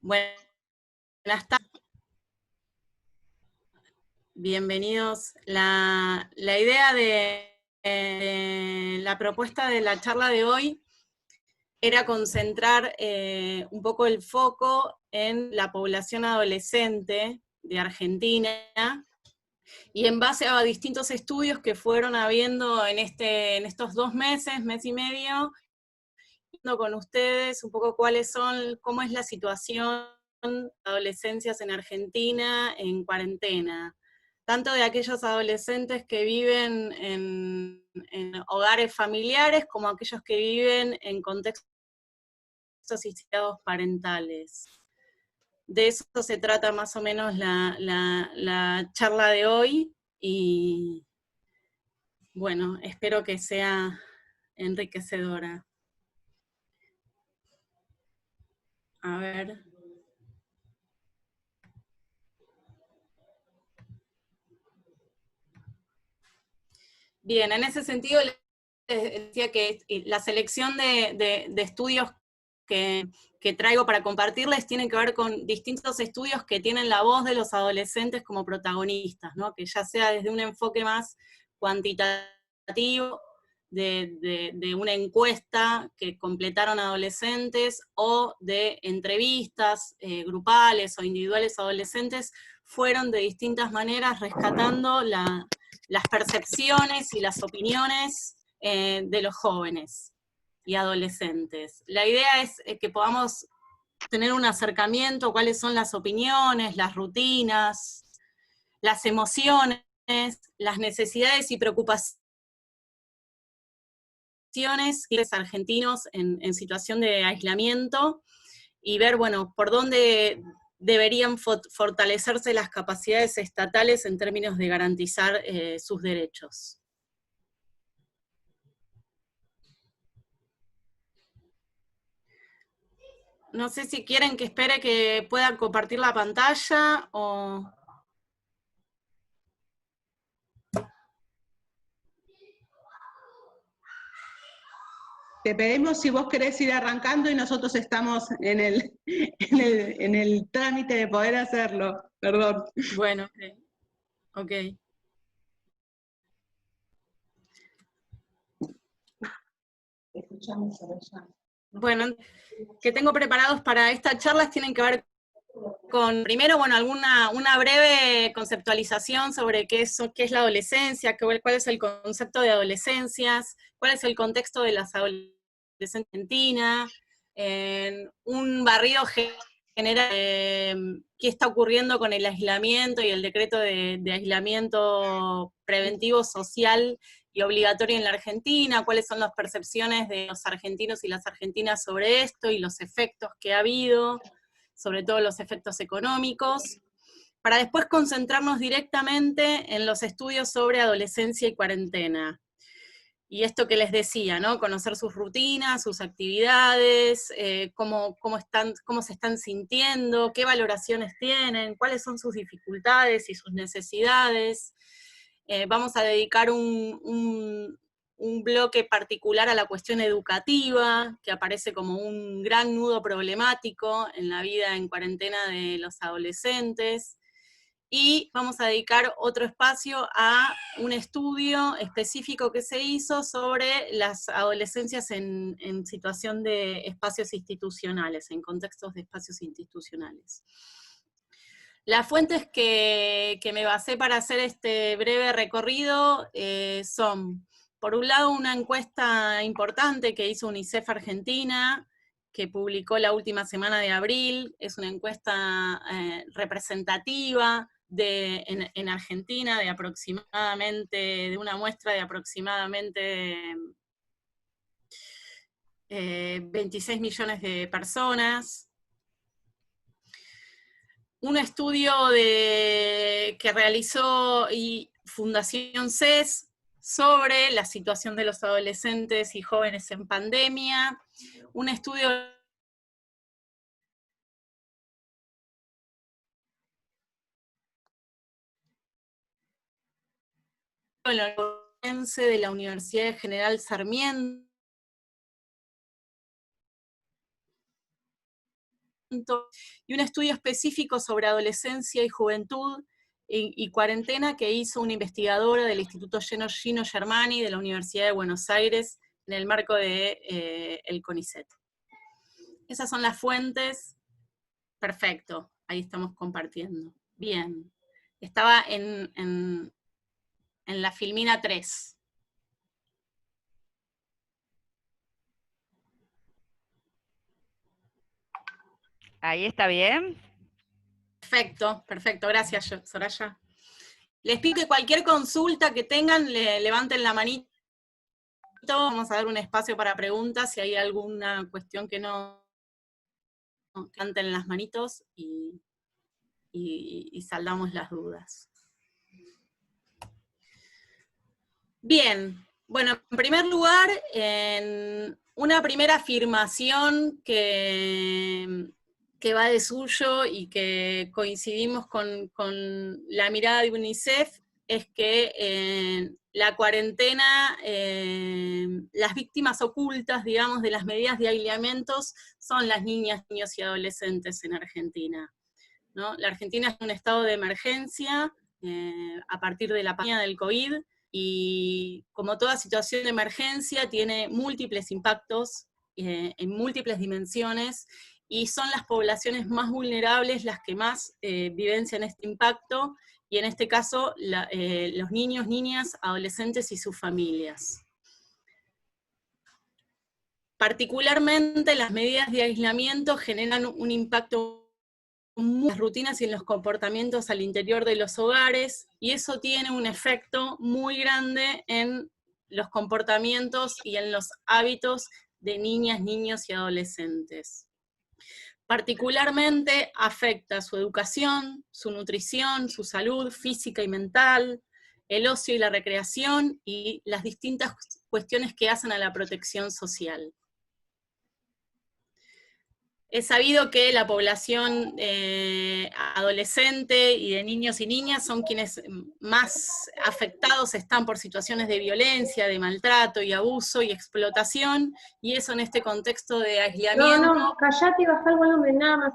Buenas tardes, bienvenidos. La idea de la propuesta de la charla de hoy era concentrar un poco el foco en la población adolescente de Argentina, y en base a distintos estudios que fueron habiendo en estos 2 meses, mes y medio, con ustedes un poco cómo es la situación de adolescencias en Argentina en cuarentena, tanto de aquellos adolescentes que viven en hogares familiares, como aquellos que viven en contextos asistidos parentales. De eso se trata más o menos la charla de hoy, y bueno, espero que sea enriquecedora. A ver. Bien, en ese sentido les decía que la selección de estudios que traigo para compartirles tienen que ver con distintos estudios que tienen la voz de los adolescentes como protagonistas, ¿no? Que ya sea desde un enfoque más cuantitativo, de una encuesta que completaron adolescentes, o de entrevistas grupales o individuales adolescentes, fueron de distintas maneras rescatando las percepciones y las opiniones de los jóvenes y adolescentes. La idea es que podamos tener un acercamiento, cuáles son las opiniones, las rutinas, las emociones, las necesidades y preocupaciones de los argentinos en situación de aislamiento, y ver, bueno, por dónde deberían fortalecerse las capacidades estatales en términos de garantizar sus derechos. No sé si quieren que espere que pueda compartir la pantalla o... Te pedimos si vos querés ir arrancando y nosotros estamos en el trámite de poder hacerlo. Perdón. Bueno, ok. Bueno, que tengo preparados para esta charla tienen que ver con, primero, bueno, una breve conceptualización sobre qué es la adolescencia, cuál es el concepto de adolescencias, cuál es el contexto de las adolescencias en Argentina, un barrido general, qué está ocurriendo con el aislamiento y el decreto de aislamiento preventivo social y obligatorio en la Argentina, cuáles son las percepciones de los argentinos y las argentinas sobre esto y los efectos que ha habido, sobre todo los efectos económicos, para después concentrarnos directamente en los estudios sobre adolescencia y cuarentena. Y esto que les decía, ¿no? Conocer sus rutinas, sus actividades, cómo se están sintiendo, qué valoraciones tienen, cuáles son sus dificultades y sus necesidades. Vamos a dedicar un bloque particular a la cuestión educativa, que aparece como un gran nudo problemático en la vida en cuarentena de los adolescentes. Y vamos a dedicar otro espacio a un estudio específico que se hizo sobre las adolescencias en situación de espacios institucionales, en contextos de espacios institucionales. Las fuentes que me basé para hacer este breve recorrido son, por un lado, una encuesta importante que hizo UNICEF Argentina, que publicó la última semana de abril. Es una encuesta representativa en Argentina de una muestra de aproximadamente 26 millones de personas. Un estudio que realizó Fundación CES sobre la situación de los adolescentes y jóvenes en pandemia. Un estudio de la Universidad General Sarmiento, y un estudio específico sobre adolescencia y juventud y cuarentena que hizo una investigadora del Instituto Gino Germani de la Universidad de Buenos Aires en el marco de el CONICET. Esas son las fuentes. Perfecto, ahí estamos compartiendo. Bien, estaba en la Filmina 3. Ahí está bien. Perfecto, perfecto, gracias Soraya. Les pido que cualquier consulta que tengan, levanten la manito. Vamos a dar un espacio para preguntas, si hay alguna cuestión que no, levanten las manitos y saldamos las dudas. Bien, bueno, en primer lugar, en una primera afirmación que va de suyo y que coincidimos con la mirada de UNICEF, es que la cuarentena, las víctimas ocultas, digamos, de las medidas de aislamientos son las niñas, niños y adolescentes en Argentina, ¿no? La Argentina es un estado de emergencia a partir de la pandemia del COVID, y como toda situación de emergencia tiene múltiples impactos en múltiples dimensiones, y son las poblaciones más vulnerables las que más vivencian este impacto, y en este caso los niños, niñas, adolescentes y sus familias. Particularmente las medidas de aislamiento generan un impacto en las rutinas y en los comportamientos al interior de los hogares, y eso tiene un efecto muy grande en los comportamientos y en los hábitos de niñas, niños y adolescentes. Particularmente afecta su educación, su nutrición, su salud física y mental, el ocio y la recreación, y las distintas cuestiones que hacen a la protección social. Es sabido que la población adolescente y de niños y niñas son quienes más afectados están por situaciones de violencia, de maltrato y abuso y explotación, y eso en este contexto de aislamiento No, callate y bajá el volumen, nada más.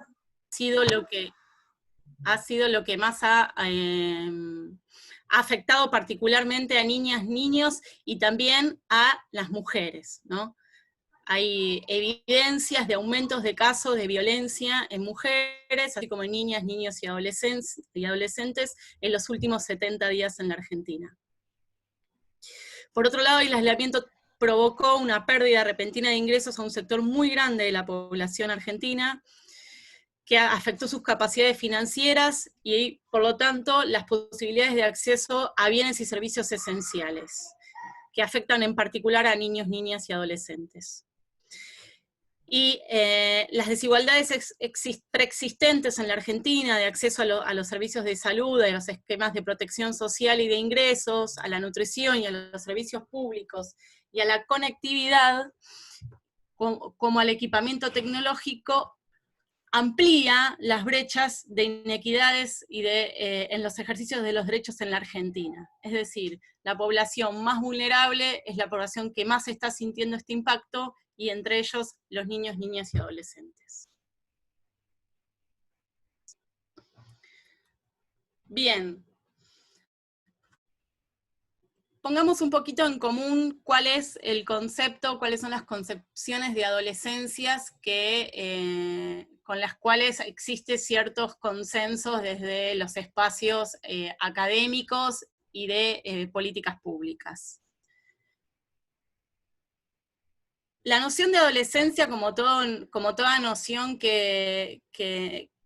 ha sido lo que más ha afectado particularmente a niñas, niños y también a las mujeres, ¿no? Hay evidencias de aumentos de casos de violencia en mujeres, así como en niñas, niños y adolescentes en los últimos 70 días en la Argentina. Por otro lado, el aislamiento provocó una pérdida repentina de ingresos a un sector muy grande de la población argentina, que afectó sus capacidades financieras y, por lo tanto, las posibilidades de acceso a bienes y servicios esenciales, que afectan en particular a niños, niñas y adolescentes. Y las desigualdades preexistentes en la Argentina de acceso a los servicios de salud, a los esquemas de protección social y de ingresos, a la nutrición y a los servicios públicos, y a la conectividad, como al equipamiento tecnológico, amplía las brechas de inequidades y en los ejercicios de los derechos en la Argentina. Es decir, la población más vulnerable es la población que más está sintiendo este impacto, y entre ellos los niños, niñas y adolescentes. Bien. Pongamos un poquito en común cuál es el concepto, cuáles son las concepciones de adolescencias con las cuales existen ciertos consensos desde los espacios académicos y de políticas públicas. La noción de adolescencia, como toda noción que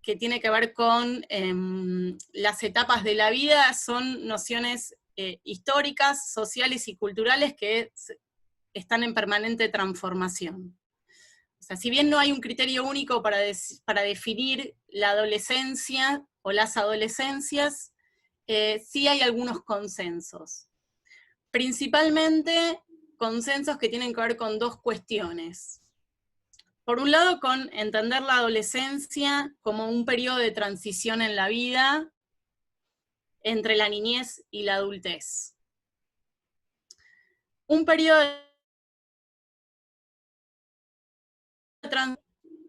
tiene que ver con las etapas de la vida, son nociones históricas, sociales y culturales que están en permanente transformación. O sea, si bien no hay un criterio único para definir la adolescencia o las adolescencias, sí hay algunos consensos. Principalmente consensos que tienen que ver con dos cuestiones. Por un lado, con entender la adolescencia como un periodo de transición en la vida entre la niñez y la adultez. Un periodo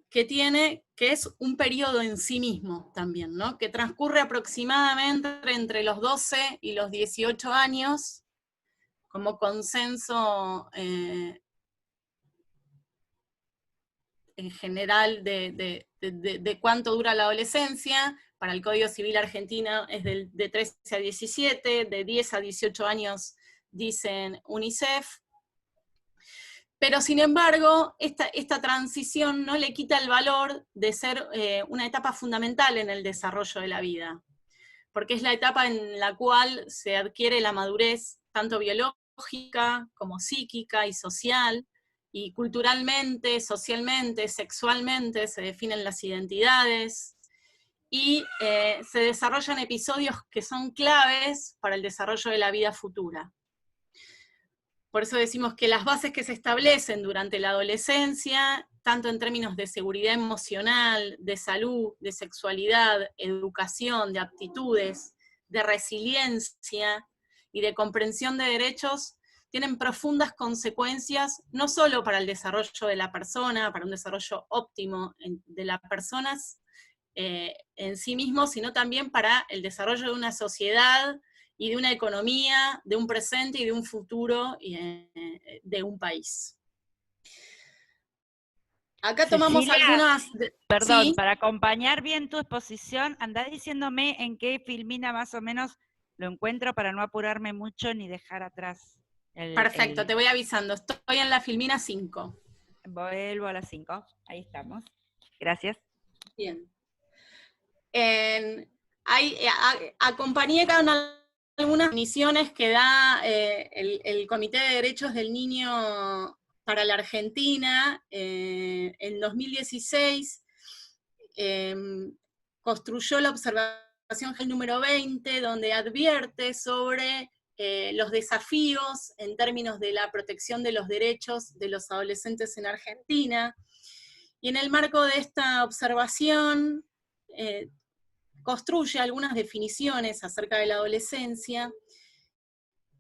que tiene que es un periodo en sí mismo también, ¿no? Que transcurre aproximadamente entre los 12 y los 18 años, como consenso en general de cuánto dura la adolescencia. Para el Código Civil argentino es de 13 a 17, de 10 a 18 años dicen UNICEF. Pero sin embargo, esta transición no le quita el valor de ser una etapa fundamental en el desarrollo de la vida, porque es la etapa en la cual se adquiere la madurez tanto biológica como psíquica y social, y culturalmente, socialmente, sexualmente se definen las identidades, y se desarrollan episodios que son claves para el desarrollo de la vida futura. Por eso decimos que las bases que se establecen durante la adolescencia, tanto en términos de seguridad emocional, de salud, de sexualidad, educación, de aptitudes, de resiliencia y de comprensión de derechos, tienen profundas consecuencias, no solo para el desarrollo de la persona, para un desarrollo óptimo de las personas en sí mismos, sino también para el desarrollo de una sociedad y de una economía, de un presente y de un futuro de un país. Acá tomamos Cecilia, algunas... Perdón, ¿sí? para acompañar bien tu exposición, andá diciéndome en qué filmina más o menos lo encuentro para no apurarme mucho ni dejar atrás Perfecto, te voy avisando. Estoy en la filmina 5. Vuelvo a las 5, ahí estamos. Gracias. Bien. Acompañé algunas definiciones que da el Comité de Derechos del Niño para la Argentina. En 2016 construyó la observación número 20, donde advierte sobre los desafíos en términos de la protección de los derechos de los adolescentes en Argentina. Y en el marco de esta observación, construye algunas definiciones acerca de la adolescencia,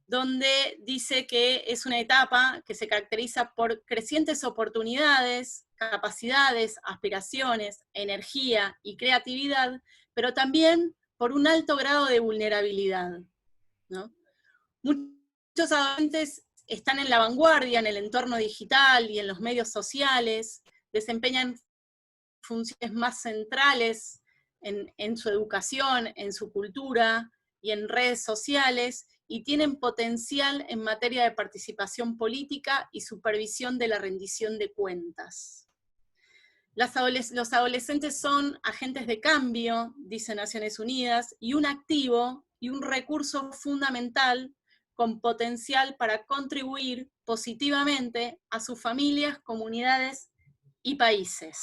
donde dice que es una etapa que se caracteriza por crecientes oportunidades, capacidades, aspiraciones, energía y creatividad, pero también por un alto grado de vulnerabilidad, ¿no? Muchos adolescentes están en la vanguardia en el entorno digital y en los medios sociales, desempeñan funciones más centrales en su educación, en su cultura y en redes sociales, y tienen potencial en materia de participación política y supervisión de la rendición de cuentas. Los adolescentes son agentes de cambio, dice Naciones Unidas, y un activo y un recurso fundamental con potencial para contribuir positivamente a sus familias, comunidades y países.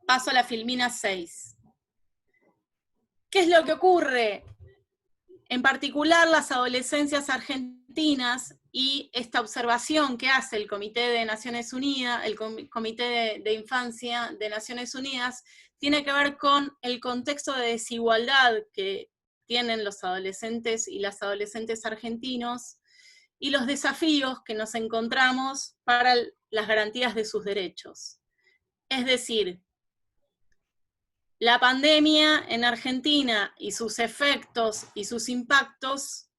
Paso a la filmina 6. ¿Qué es lo que ocurre? En particular, las adolescencias argentinas y esta observación que hace el Comité de Naciones Unidas, el Comité de Infancia de Naciones Unidas, tiene que ver con el contexto de desigualdad que tienen los adolescentes y las adolescentes argentinos y los desafíos que nos encontramos para las garantías de sus derechos. Es decir, la pandemia en Argentina y sus efectos y sus impactos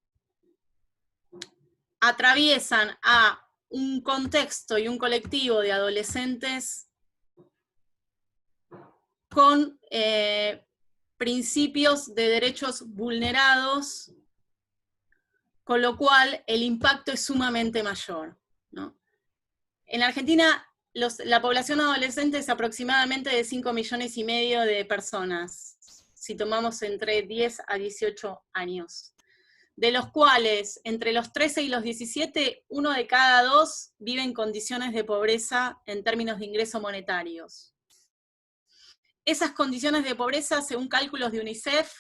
atraviesan a un contexto y un colectivo de adolescentes con principios de derechos vulnerados, con lo cual el impacto es sumamente mayor, ¿no? En Argentina, la población adolescente es aproximadamente de 5,5 millones de personas, si tomamos entre 10 a 18 años, de los cuales entre los 13 y los 17, 1 de cada 2 vive en condiciones de pobreza en términos de ingresos monetarios. Esas condiciones de pobreza, según cálculos de UNICEF,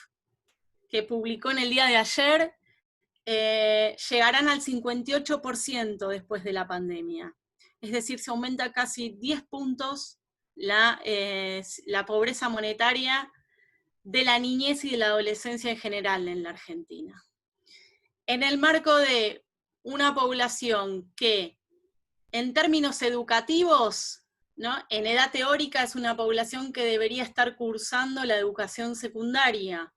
que publicó en el día de ayer, llegarán al 58% después de la pandemia. Es decir, se aumenta casi 10 puntos la pobreza monetaria de la niñez y de la adolescencia en general en la Argentina. En el marco de una población que, en términos educativos, ¿no? En edad teórica es una población que debería estar cursando la educación secundaria,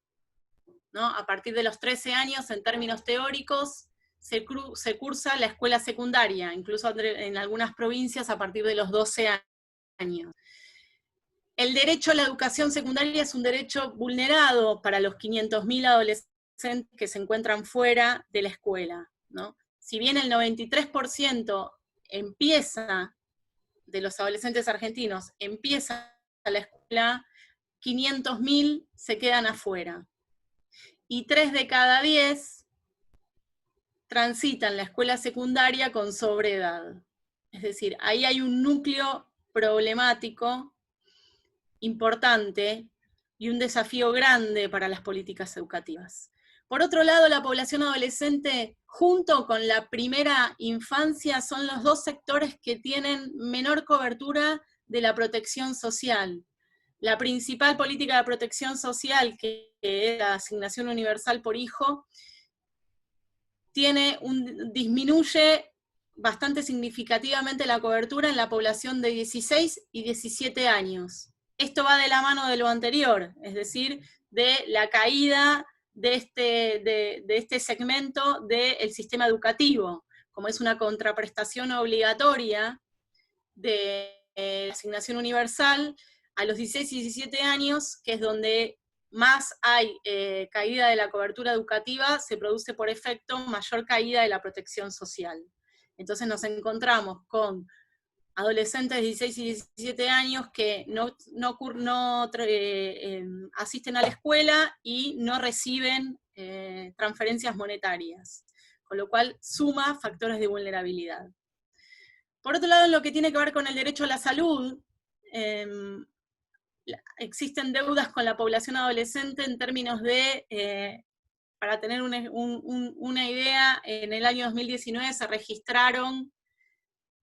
¿no? A partir de los 13 años, en términos teóricos, se cursa la escuela secundaria, incluso en algunas provincias a partir de los 12 años. El derecho a la educación secundaria es un derecho vulnerado para los 500.000 adolescentes que se encuentran fuera de la escuela, ¿no? Si bien el 93% empieza, de los adolescentes argentinos, empieza la escuela, 500.000 se quedan afuera. Y 3 de cada 10 transitan la escuela secundaria con sobreedad. Es decir, ahí hay un núcleo problemático importante y un desafío grande para las políticas educativas. Por otro lado, la población adolescente, junto con la primera infancia, son los dos sectores que tienen menor cobertura de la protección social. La principal política de protección social, que es la asignación universal por hijo, disminuye bastante significativamente la cobertura en la población de 16 y 17 años. Esto va de la mano de lo anterior, es decir, de la caída de este segmento del sistema educativo, como es una contraprestación obligatoria de la asignación universal a los 16 y 17 años, que es donde más hay caída de la cobertura educativa, se produce por efecto mayor caída de la protección social. Entonces nos encontramos con adolescentes de 16 y 17 años que no asisten a la escuela y no reciben transferencias monetarias, con lo cual suma factores de vulnerabilidad. Por otro lado, en lo que tiene que ver con el derecho a la salud, existen deudas con la población adolescente en términos de, para tener una idea, en el año 2019 se registraron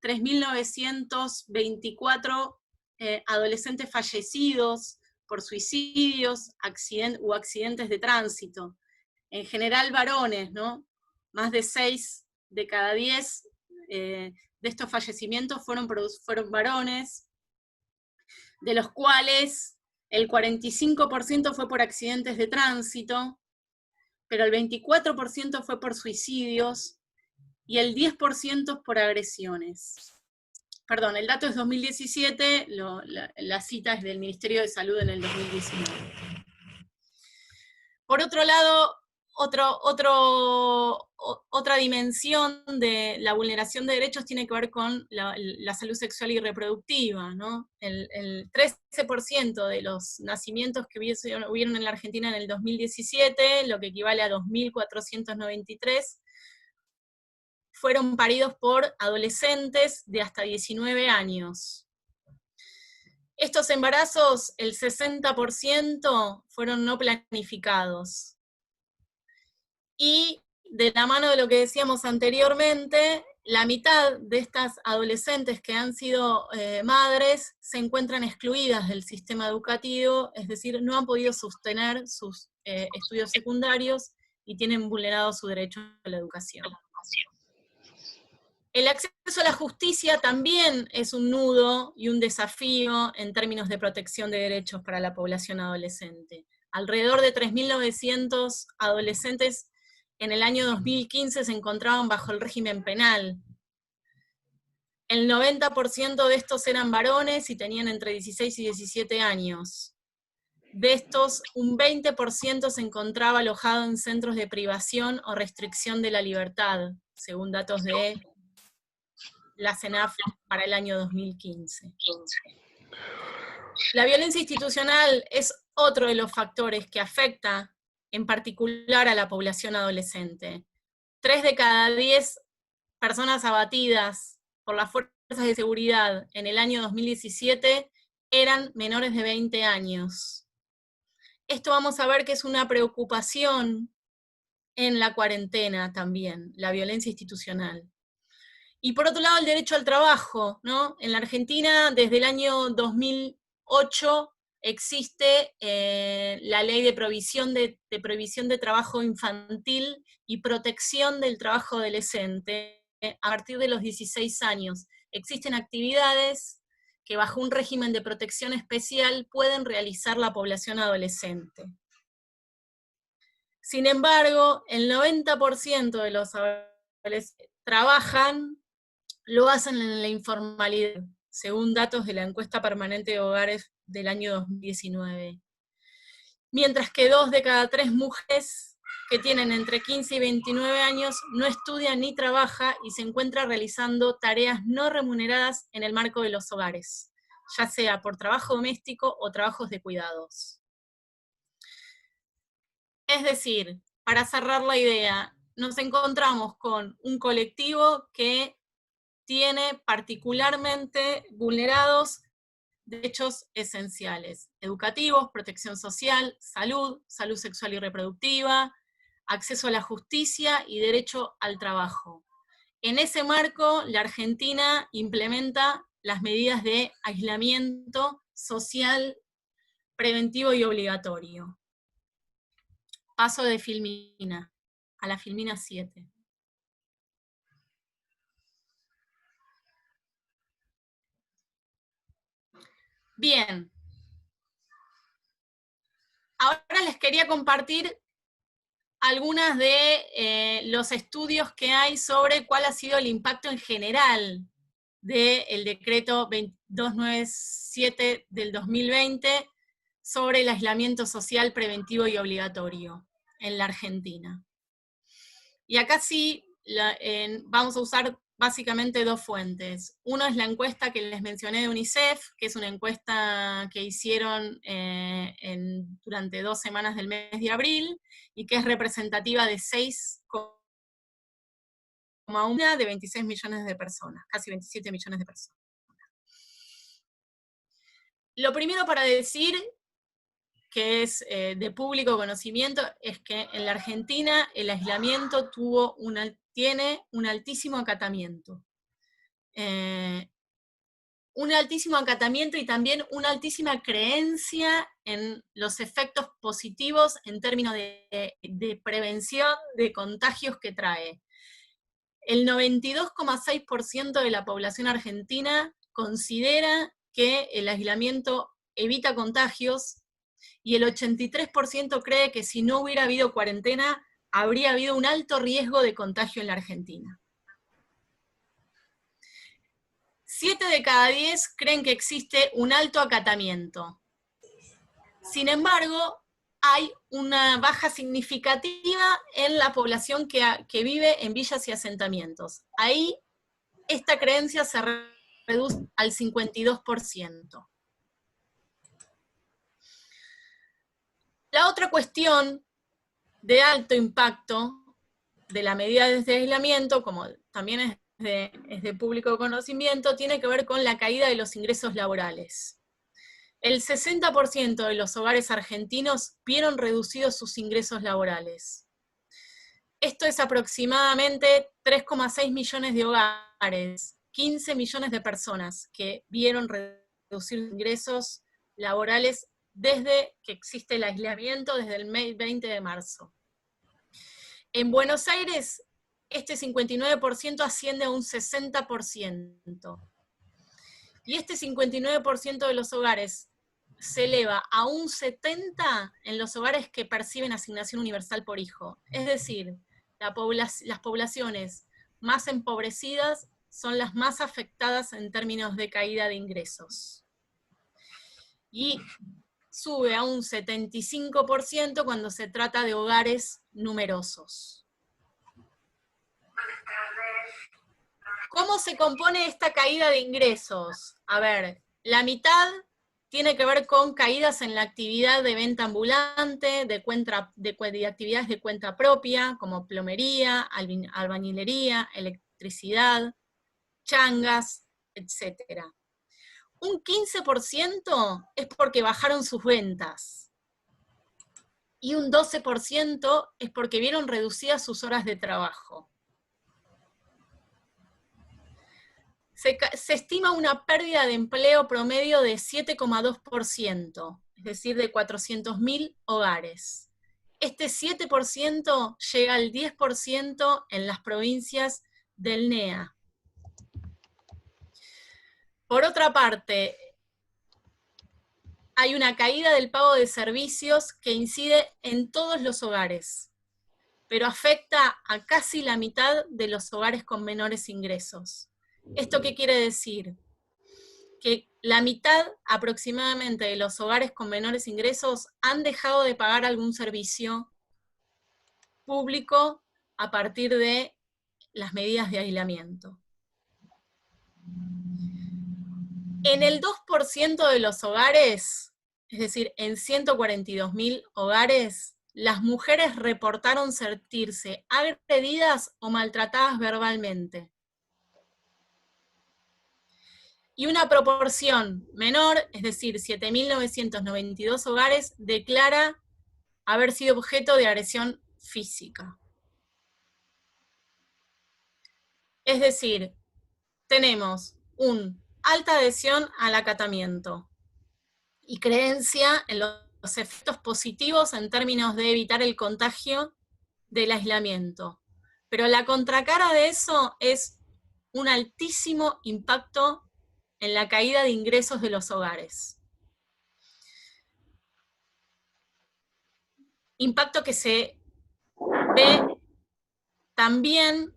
3.924 adolescentes fallecidos por suicidios u accidentes de tránsito. En general varones, ¿no? Más de 6 de cada 10 de estos fallecimientos fueron varones, de los cuales el 45% fue por accidentes de tránsito, pero el 24% fue por suicidios, y el 10% por agresiones. Perdón, el dato es 2017, la cita es del Ministerio de Salud en el 2019. Por otro lado, otra dimensión de la vulneración de derechos tiene que ver con la salud sexual y reproductiva, ¿no? El 13% de los nacimientos que hubieron en la Argentina en el 2017, lo que equivale a 2.493, fueron paridos por adolescentes de hasta 19 años. Estos embarazos, el 60% fueron no planificados. Y de la mano de lo que decíamos anteriormente, la mitad de estas adolescentes que han sido madres se encuentran excluidas del sistema educativo, es decir, no han podido sostener sus estudios secundarios y tienen vulnerado su derecho a la educación. El acceso a la justicia también es un nudo y un desafío en términos de protección de derechos para la población adolescente. Alrededor de 3.900 adolescentes en el año 2015 se encontraban bajo el régimen penal. El 90% de estos eran varones y tenían entre 16 y 17 años. De estos, un 20% se encontraba alojado en centros de privación o restricción de la libertad, según datos de la CENAF para el año 2015. La violencia institucional es otro de los factores que afecta en particular a la población adolescente. 3 de cada 10 personas abatidas por las fuerzas de seguridad en el año 2017 eran menores de 20 años. Esto vamos a ver que es una preocupación en la cuarentena también, la violencia institucional. Y por otro lado, el derecho al trabajo, ¿no? En la Argentina, desde el año 2008, existe la ley de prohibición de trabajo infantil y protección del trabajo adolescente a partir de los 16 años. Existen actividades que bajo un régimen de protección especial pueden realizar la población adolescente. Sin embargo, el 90% de los adolescentes trabajan, lo hacen en la informalidad, según datos de la encuesta permanente de hogares del año 2019. Mientras que 2 de cada 3 mujeres que tienen entre 15 y 29 años no estudian ni trabajan y se encuentran realizando tareas no remuneradas en el marco de los hogares, ya sea por trabajo doméstico o trabajos de cuidados. Es decir, para cerrar la idea, nos encontramos con un colectivo que tiene particularmente vulnerados derechos esenciales: educativos, protección social, salud, salud sexual y reproductiva, acceso a la justicia y derecho al trabajo. En ese marco, la Argentina implementa las medidas de aislamiento social, preventivo y obligatorio. Paso de Filmina, a la Filmina 7. Bien. Ahora les quería compartir algunas de los estudios que hay sobre cuál ha sido el impacto en general del decreto 297 del 2020 sobre el aislamiento social preventivo y obligatorio en la Argentina. Y acá sí vamos a usar básicamente 2 fuentes. Uno es la encuesta que les mencioné de UNICEF, que es una encuesta que hicieron durante 2 semanas del mes de abril, y que es representativa de 6,1 de 26 millones de personas, casi 27 millones de personas. Lo primero para decir, que es de público conocimiento, es que en la Argentina el aislamiento tiene un altísimo acatamiento. Un altísimo acatamiento y también una altísima creencia en los efectos positivos en términos de prevención de contagios que trae. El 92,6% de la población argentina considera que el aislamiento evita contagios, y el 83% cree que si no hubiera habido cuarentena, habría habido un alto riesgo de contagio en la Argentina. 7 de cada 10 creen que existe un alto acatamiento. Sin embargo, hay una baja significativa en la población que vive en villas y asentamientos. Ahí esta creencia se reduce al 52%. La otra cuestión de alto impacto de la medida de aislamiento, como también es de público conocimiento, tiene que ver con la caída de los ingresos laborales. El 60% de los hogares argentinos vieron reducidos sus ingresos laborales. Esto es aproximadamente 3,6 millones de hogares, 15 millones de personas que vieron reducir ingresos laborales desde que existe el aislamiento, desde el 20 de marzo. En Buenos Aires, este 59% asciende a un 60%. Y este 59% de los hogares se eleva a un 70% en los hogares que perciben asignación universal por hijo. Es decir, las poblaciones más empobrecidas son las más afectadas en términos de caída de ingresos. Y sube a un 75% cuando se trata de hogares numerosos. ¿Cómo se compone esta caída de ingresos? A ver, la mitad tiene que ver con caídas en la actividad de venta ambulante, de actividades de cuenta propia, como plomería, albañilería, electricidad, changas, etc. Un 15% es porque bajaron sus ventas. Y un 12% es porque vieron reducidas sus horas de trabajo. Se estima una pérdida de empleo promedio de 7,2%, es decir, de 400.000 hogares. Este 7% llega al 10% en las provincias del NEA. Por otra parte, hay una caída del pago de servicios que incide en todos los hogares, pero afecta a casi la mitad de los hogares con menores ingresos. ¿Esto qué quiere decir? Que la mitad aproximadamente de los hogares con menores ingresos han dejado de pagar algún servicio público a partir de las medidas de aislamiento. En el 2% de los hogares, es decir, en 142.000 hogares, las mujeres reportaron sentirse agredidas o maltratadas verbalmente. Y una proporción menor, es decir, 7.992 hogares, declara haber sido objeto de agresión física. Es decir, tenemos una alta adhesión al acatamiento y creencia en los efectos positivos en términos de evitar el contagio del aislamiento. Pero la contracara de eso es un altísimo impacto en la caída de ingresos de los hogares. Impacto que se ve también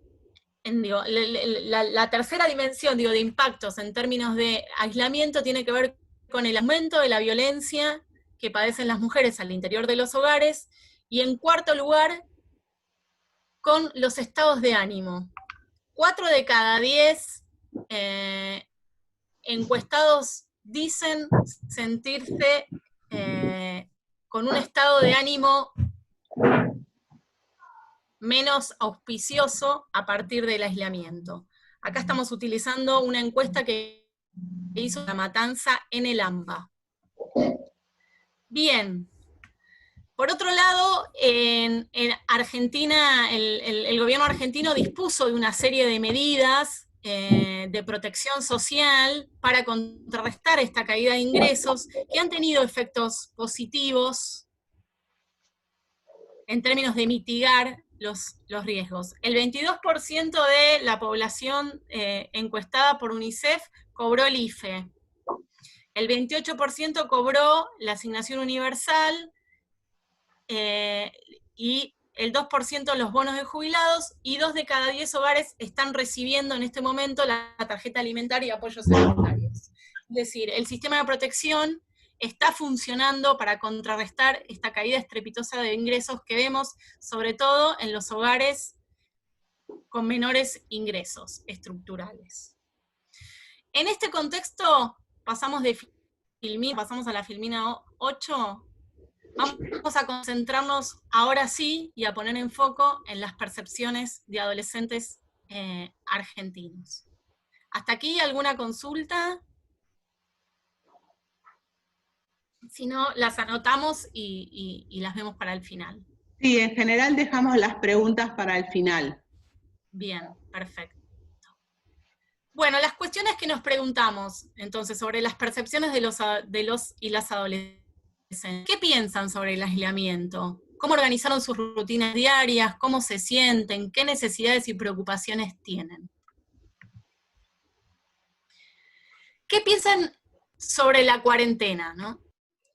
en, la tercera dimensión, de impactos en términos de aislamiento tiene que ver con el aumento de la violencia que padecen las mujeres al interior de los hogares, y en cuarto lugar, con los estados de ánimo. 4 de cada 10 encuestados dicen sentirse con un estado de ánimo menos auspicioso a partir del aislamiento. Acá estamos utilizando una encuesta que hizo La Matanza en el AMBA. Bien. Por otro lado, en Argentina, el gobierno argentino dispuso de una serie de medidas de protección social para contrarrestar esta caída de ingresos, que han tenido efectos positivos en términos de mitigar los riesgos. El 22% de la población encuestada por UNICEF cobró el IFE. El 28% cobró la asignación universal, y el 2% los bonos de jubilados, y 2 de cada 10 hogares están recibiendo en este momento la tarjeta alimentaria y apoyos alimentarios. Es decir, el sistema de protección está funcionando para contrarrestar esta caída estrepitosa de ingresos que vemos, sobre todo en los hogares con menores ingresos estructurales. En este contexto, pasamos a la Filmina 8, vamos a concentrarnos ahora sí y a poner en foco en las percepciones de adolescentes argentinos. ¿Hasta aquí alguna consulta? Si no, las anotamos y las vemos para el final. Sí, en general dejamos las preguntas para el final. Bien, perfecto. Bueno, las cuestiones que nos preguntamos, entonces, sobre las percepciones de los y las adolescentes. ¿Qué piensan sobre el aislamiento? ¿Cómo organizaron sus rutinas diarias? ¿Cómo se sienten? ¿Qué necesidades y preocupaciones tienen? ¿Qué piensan sobre la cuarentena, ¿no?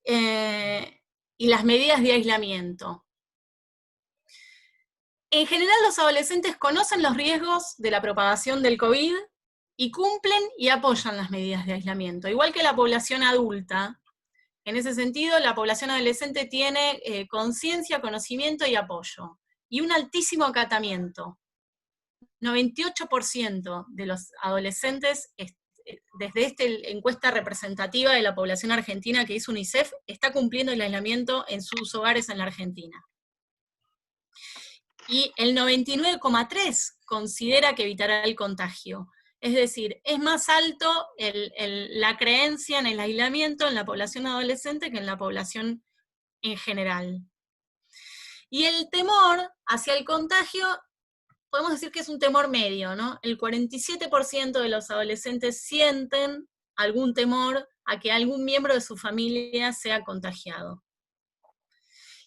Y las medidas de aislamiento? En general, los adolescentes conocen los riesgos de la propagación del COVID y cumplen y apoyan las medidas de aislamiento, igual que la población adulta. En ese sentido, la población adolescente tiene conciencia, conocimiento y apoyo, y un altísimo acatamiento. 98% de los adolescentes, desde esta encuesta representativa de la población argentina que hizo UNICEF, está cumpliendo el aislamiento en sus hogares en la Argentina. Y el 99,3% considera que evitará el contagio. Es decir, es más alto la creencia en el aislamiento en la población adolescente que en la población en general. Y el temor hacia el contagio, podemos decir que es un temor medio, ¿no? El 47% de los adolescentes sienten algún temor a que algún miembro de su familia sea contagiado.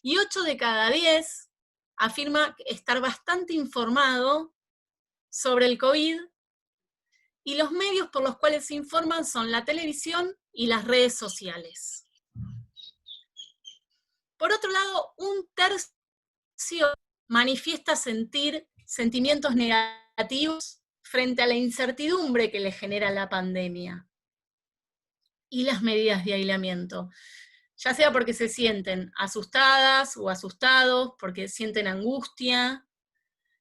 Y 8 de cada 10 afirma estar bastante informado sobre el COVID, y los medios por los cuales se informan son la televisión y las redes sociales. Por otro lado, un tercio manifiesta sentimientos negativos frente a la incertidumbre que le genera la pandemia y las medidas de aislamiento, ya sea porque se sienten asustadas o asustados, porque sienten angustia,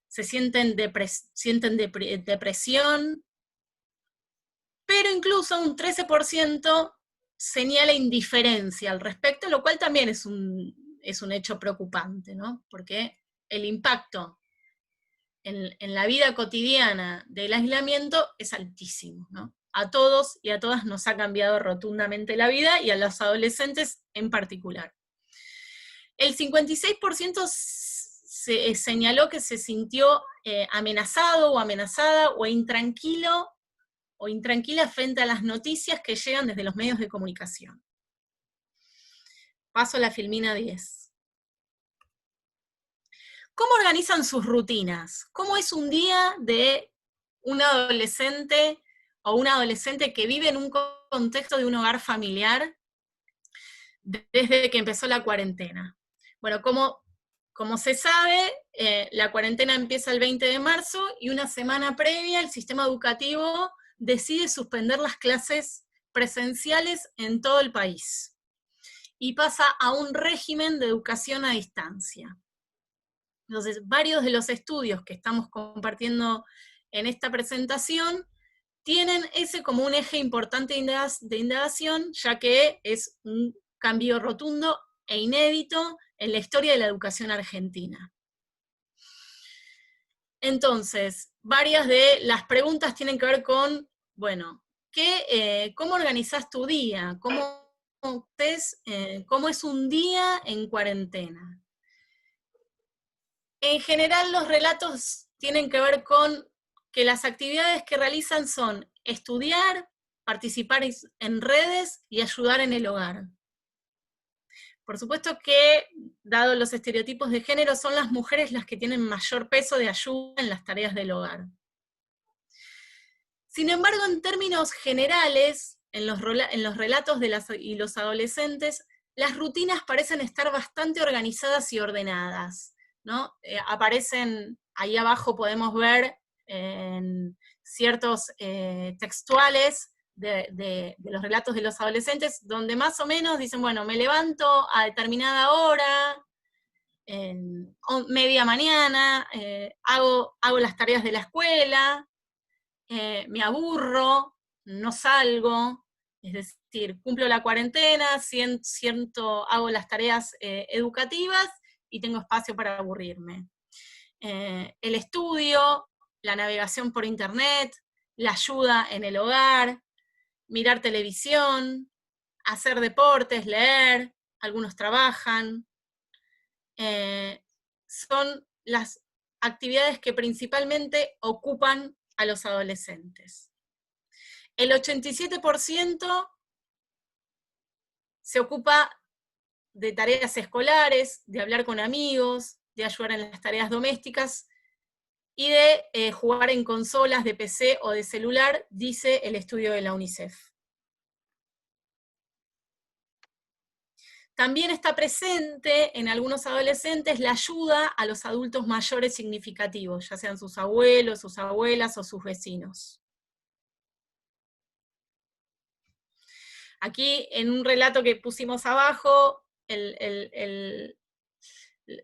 sienten depresión, pero incluso un 13% señala indiferencia al respecto, lo cual también es un hecho preocupante, ¿no? Porque el impacto en la vida cotidiana del aislamiento es altísimo, ¿no? A todos y a todas nos ha cambiado rotundamente la vida, y a los adolescentes en particular. El 56% se señaló que se sintió amenazado o amenazada o intranquilo o intranquila frente a las noticias que llegan desde los medios de comunicación. Paso a la filmina 10. ¿Cómo organizan sus rutinas? ¿Cómo es un día de un adolescente o una adolescente que vive en un contexto de un hogar familiar desde que empezó la cuarentena? Bueno, como se sabe, la cuarentena empieza el 20 de marzo y una semana previa el sistema educativo decide suspender las clases presenciales en todo el país y pasa a un régimen de educación a distancia. Entonces, varios de los estudios que estamos compartiendo en esta presentación tienen ese como un eje importante de indagación, ya que es un cambio rotundo e inédito en la historia de la educación argentina. Entonces, varias de las preguntas tienen que ver con, bueno, ¿cómo organizás tu día? ¿Cómo es un día en cuarentena? En general, los relatos tienen que ver con que las actividades que realizan son estudiar, participar en redes y ayudar en el hogar. Por supuesto que, dado los estereotipos de género, son las mujeres las que tienen mayor peso de ayuda en las tareas del hogar. Sin embargo, en términos generales, en los relatos de los adolescentes, las rutinas parecen estar bastante organizadas y ordenadas, ¿no? Aparecen, ahí abajo podemos ver en ciertos textuales de los relatos de los adolescentes, donde más o menos dicen, bueno, me levanto a determinada hora, media mañana, hago las tareas de la escuela, me aburro, no salgo, es decir, cumplo la cuarentena, hago las tareas educativas y tengo espacio para aburrirme. El estudio, la navegación por internet, la ayuda en el hogar, mirar televisión, hacer deportes, leer, algunos trabajan. Son las actividades que principalmente ocupan a los adolescentes. El 87% se ocupa de tareas escolares, de hablar con amigos, de ayudar en las tareas domésticas, y de jugar en consolas de PC o de celular, dice el estudio de la UNICEF. También está presente en algunos adolescentes la ayuda a los adultos mayores significativos, ya sean sus abuelos, sus abuelas o sus vecinos. Aquí, en un relato que pusimos abajo,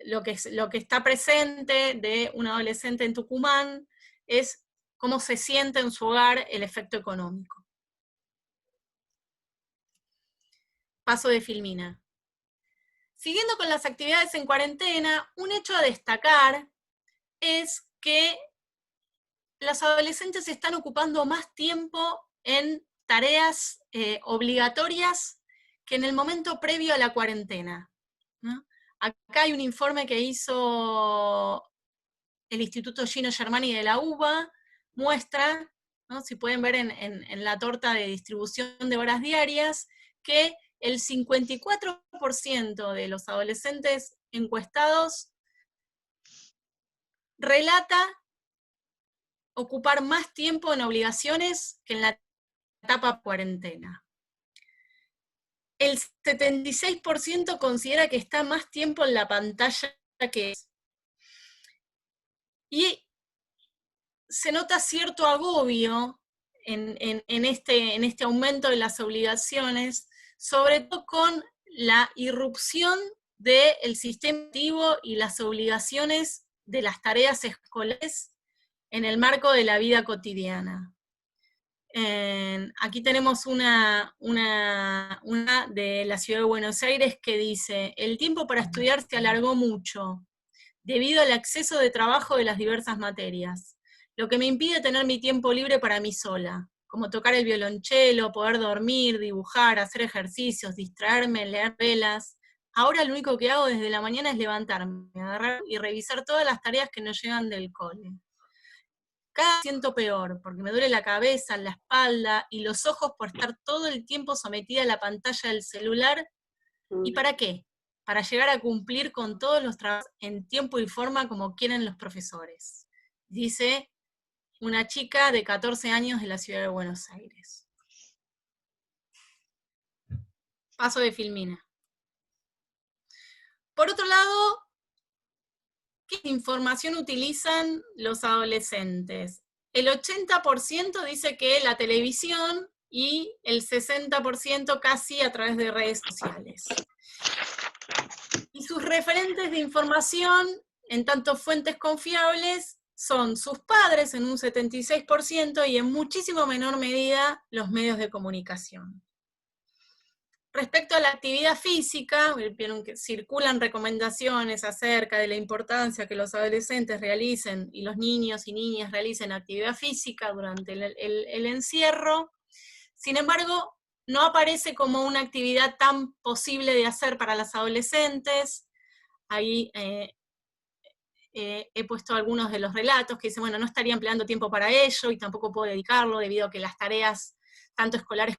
lo que está presente de un adolescente en Tucumán es cómo se siente en su hogar el efecto económico. Paso de filmina. Siguiendo con las actividades en cuarentena, un hecho a destacar es que los adolescentes se están ocupando más tiempo en tareas obligatorias que en el momento previo a la cuarentena, ¿no? Acá hay un informe que hizo el Instituto Gino Germani de la UBA, muestra, ¿no? Si pueden ver en la torta de distribución de horas diarias, que el 54% de los adolescentes encuestados relata ocupar más tiempo en obligaciones que en la etapa cuarentena. El 76% considera que está más tiempo en la pantalla que es. Y se nota cierto agobio en este aumento de las obligaciones, sobre todo con la irrupción del sistema educativo y las obligaciones de las tareas escolares en el marco de la vida cotidiana. Aquí tenemos una de la Ciudad de Buenos Aires que dice: el tiempo para estudiar se alargó mucho, debido al exceso de trabajo de las diversas materias, lo que me impide tener mi tiempo libre para mí sola, como tocar el violonchelo, poder dormir, dibujar, hacer ejercicios, distraerme, leer velas. Ahora lo único que hago desde la mañana es levantarme, agarrar y revisar todas las tareas que nos llegan del cole. Cada vez siento peor, porque me duele la cabeza, la espalda y los ojos por estar todo el tiempo sometida a la pantalla del celular. ¿Y para qué? Para llegar a cumplir con todos los trabajos en tiempo y forma como quieren los profesores. Dice una chica de 14 años de la Ciudad de Buenos Aires. Paso de Filmina. Por otro lado, ¿qué información utilizan los adolescentes? El 80% dice que la televisión y el 60% casi a través de redes sociales. Y sus referentes de información, en tanto fuentes confiables, son sus padres en un 76% y en muchísimo menor medida los medios de comunicación. Respecto a la actividad física, vieron que circulan recomendaciones acerca de la importancia que los adolescentes realicen y los niños y niñas realicen actividad física durante el encierro. Sin embargo, no aparece como una actividad tan posible de hacer para las adolescentes. Ahí he puesto algunos de los relatos que dicen, bueno, no estaría empleando tiempo para ello y tampoco puedo dedicarlo debido a que las tareas, tanto escolares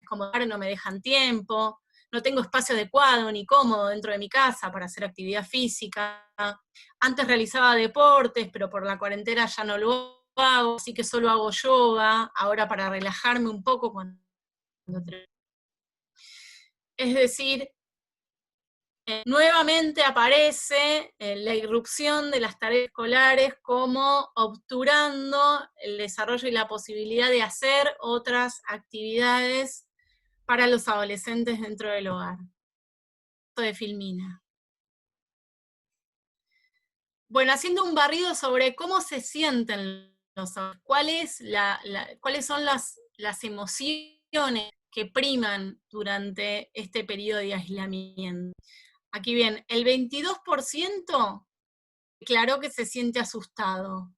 como no me dejan tiempo, no tengo espacio adecuado ni cómodo dentro de mi casa para hacer actividad física. Antes realizaba deportes, pero por la cuarentena ya no lo hago, así que solo hago yoga, ahora para relajarme un poco cuando... Es decir, nuevamente aparece la irrupción de las tareas escolares como obturando el desarrollo y la posibilidad de hacer otras actividades para los adolescentes dentro del hogar. Esto de Filmina. Bueno, haciendo un barrido sobre cómo se sienten los adolescentes, cuáles son las emociones que priman durante este periodo de aislamiento. Aquí bien, el 22% declaró que se siente asustado,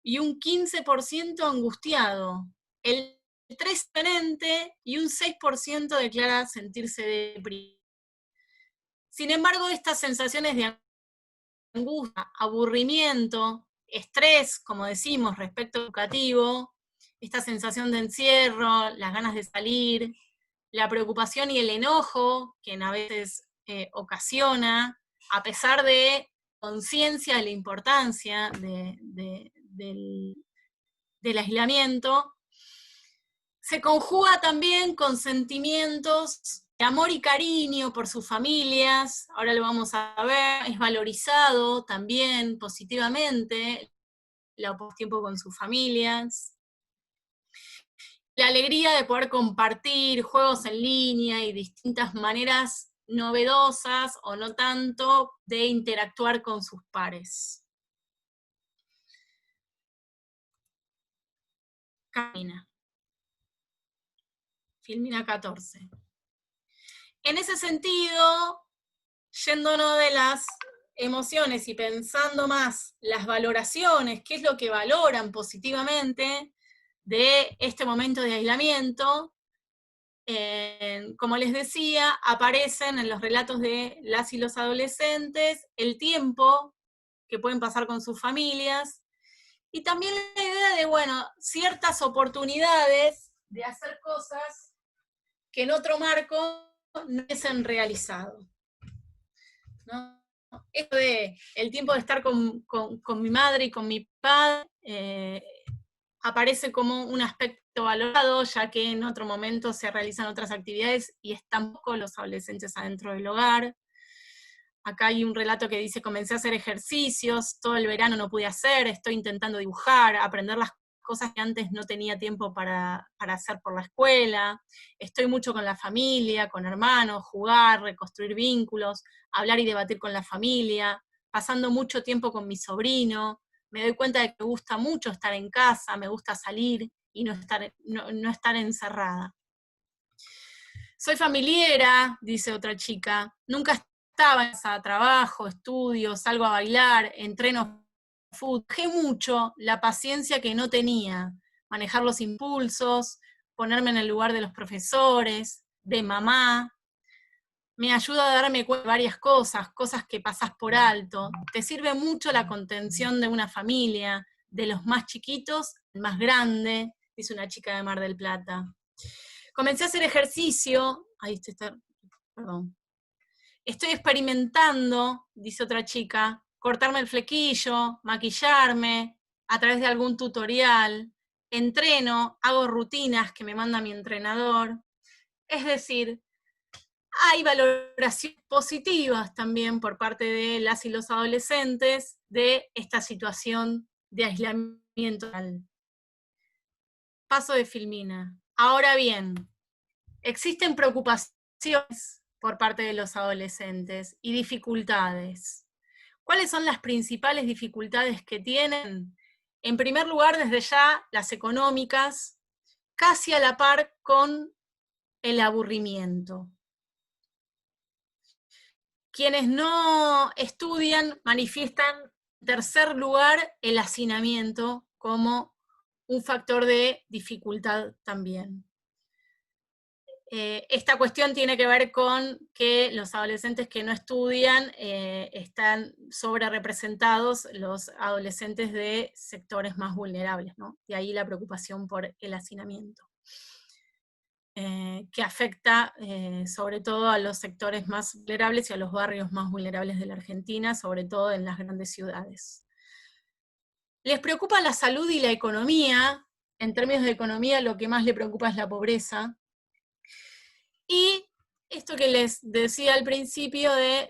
y un 15% angustiado. El 3% diferente y un 6% declara sentirse deprimido. Sin embargo, estas sensaciones de angustia, aburrimiento, estrés, como decimos, respecto educativo, esta sensación de encierro, las ganas de salir, la preocupación y el enojo que a veces ocasiona, a pesar de conciencia de la importancia del aislamiento, se conjuga también con sentimientos de amor y cariño por sus familias. Ahora lo vamos a ver, es valorizado también positivamente el tiempo con sus familias. La alegría de poder compartir juegos en línea y distintas maneras novedosas o no tanto de interactuar con sus pares. Camina. Filmina 14. En ese sentido, yéndonos de las emociones y pensando más las valoraciones, qué es lo que valoran positivamente de este momento de aislamiento, como les decía, aparecen en los relatos de las y los adolescentes el tiempo que pueden pasar con sus familias, y también la idea de, bueno, ciertas oportunidades de hacer cosas que en otro marco no se han realizado, ¿no? Esto de el tiempo de estar con mi madre y con mi padre aparece como un aspecto valorado, ya que en otro momento se realizan otras actividades y están pocos los adolescentes adentro del hogar. Acá hay un relato que dice: comencé a hacer ejercicios, todo el verano no pude hacer, estoy intentando dibujar, aprender las cosas que antes no tenía tiempo para hacer por la escuela, estoy mucho con la familia, con hermanos, jugar, reconstruir vínculos, hablar y debatir con la familia, pasando mucho tiempo con mi sobrino, me doy cuenta de que me gusta mucho estar en casa, me gusta salir y no estar encerrada. Soy familiera, dice otra chica, nunca estaba en casa, trabajo, estudio, salgo a bailar, entreno fútbol. Bajé mucho la paciencia que no tenía, manejar los impulsos, ponerme en el lugar de los profesores, de mamá. Me ayuda a darme cuenta de varias cosas que pasás por alto. Te sirve mucho la contención de una familia, de los más chiquitos, el más grande, dice una chica de Mar del Plata. Comencé a hacer ejercicio, perdón. Estoy experimentando, dice otra chica, cortarme el flequillo, maquillarme, a través de algún tutorial, entreno, hago rutinas que me manda mi entrenador. Es decir, hay valoraciones positivas también por parte de las y los adolescentes de esta situación de aislamiento. Paso de Filmina. Ahora bien, existen preocupaciones por parte de los adolescentes y dificultades. ¿Cuáles son las principales dificultades que tienen? En primer lugar, desde ya, las económicas, casi a la par con el aburrimiento. Quienes no estudian manifiestan, en tercer lugar, el hacinamiento como un factor de dificultad también. Esta cuestión tiene que ver con que los adolescentes que no estudian están sobre representados los adolescentes de sectores más vulnerables, ¿no? De ahí la preocupación por el hacinamiento, que afecta sobre todo a los sectores más vulnerables y a los barrios más vulnerables de la Argentina, sobre todo en las grandes ciudades. Les preocupa la salud y la economía. En términos de economía, lo que más le preocupa es la pobreza. Y esto que les decía al principio de,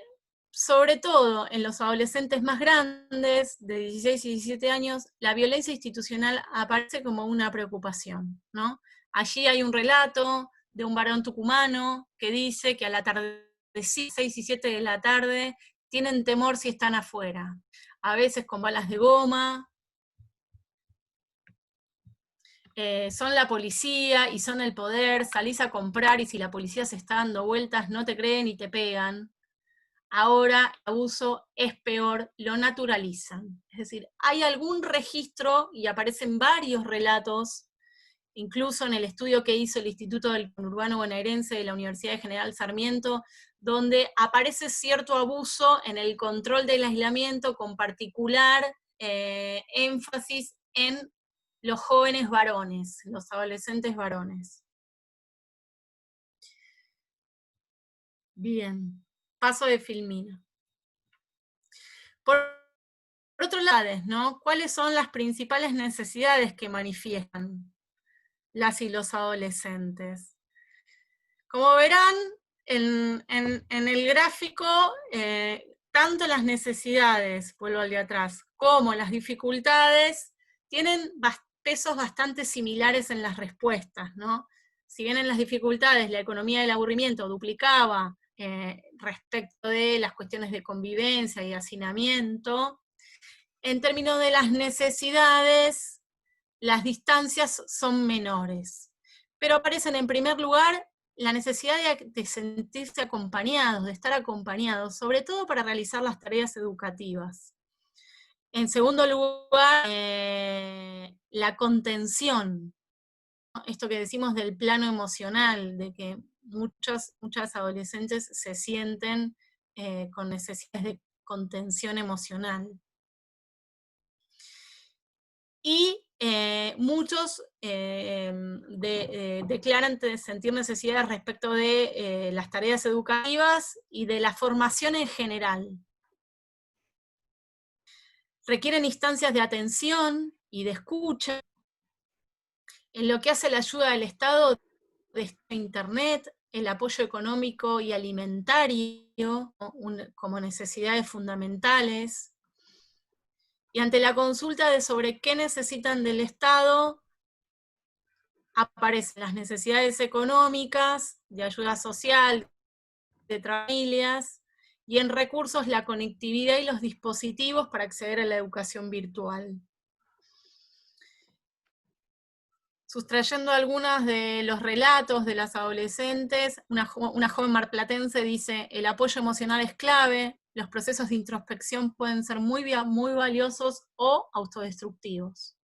sobre todo en los adolescentes más grandes, de 16 y 17 años, la violencia institucional aparece como una preocupación, ¿no? Allí hay un relato de un varón tucumano que dice que a la tarde de 6 y 7 de la tarde tienen temor si están afuera, a veces con balas de goma, son la policía y son el poder, salís a comprar y si la policía se está dando vueltas no te creen y te pegan. Ahora el abuso es peor, lo naturalizan. Es decir, hay algún registro y aparecen varios relatos, incluso en el estudio que hizo el Instituto del Conurbano Bonaerense de la Universidad de General Sarmiento, donde aparece cierto abuso en el control del aislamiento, con particular énfasis en los jóvenes varones, los adolescentes varones. Bien, paso de Filmina. Por otro lado, ¿no? ¿Cuáles son las principales necesidades que manifiestan las y los adolescentes? Como verán, en el gráfico, tanto las necesidades, vuelvo al de atrás, como las dificultades, tienen pesos bastante similares en las respuestas, ¿no? Si bien en las dificultades la economía del aburrimiento duplicaba respecto de las cuestiones de convivencia y hacinamiento, en términos de las necesidades, las distancias son menores. Pero aparecen en primer lugar la necesidad de sentirse acompañados, de estar acompañados, sobre todo para realizar las tareas educativas. En segundo lugar, la contención, ¿no? Esto que decimos del plano emocional, de que muchas adolescentes se sienten con necesidades de contención emocional. Y muchos declaran sentir necesidades respecto de las tareas educativas y de la formación en general. Requieren instancias de atención y de escucha, en lo que hace la ayuda del Estado de Internet, el apoyo económico y alimentario como necesidades fundamentales, y ante la consulta de sobre qué necesitan del Estado, aparecen las necesidades económicas, de ayuda social, de familias, y en recursos la conectividad y los dispositivos para acceder a la educación virtual. Sustrayendo algunos de los relatos de las adolescentes, una joven marplatense dice: el apoyo emocional es clave, los procesos de introspección pueden ser muy valiosos o autodestructivos.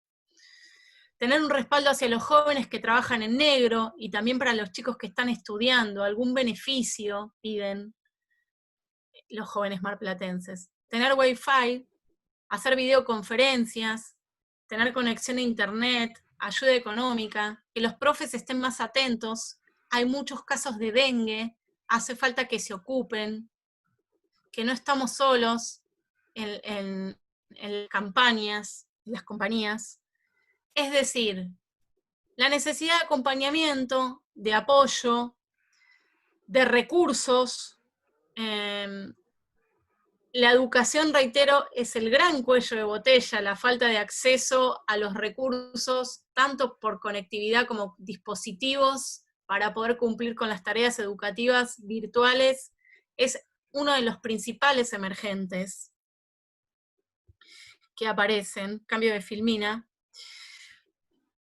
Tener un respaldo hacia los jóvenes que trabajan en negro, y también para los chicos que están estudiando, algún beneficio piden los jóvenes marplatenses. Tener wifi, hacer videoconferencias, tener conexión a internet, ayuda económica, que los profes estén más atentos, hay muchos casos de dengue, hace falta que se ocupen, que no estamos solos en campañas, las compañías. Es decir, la necesidad de acompañamiento, de apoyo, de recursos. La educación, reitero, es el gran cuello de botella, la falta de acceso a los recursos, tanto por conectividad como dispositivos, para poder cumplir con las tareas educativas virtuales, es uno de los principales emergentes que aparecen, cambio de filmina.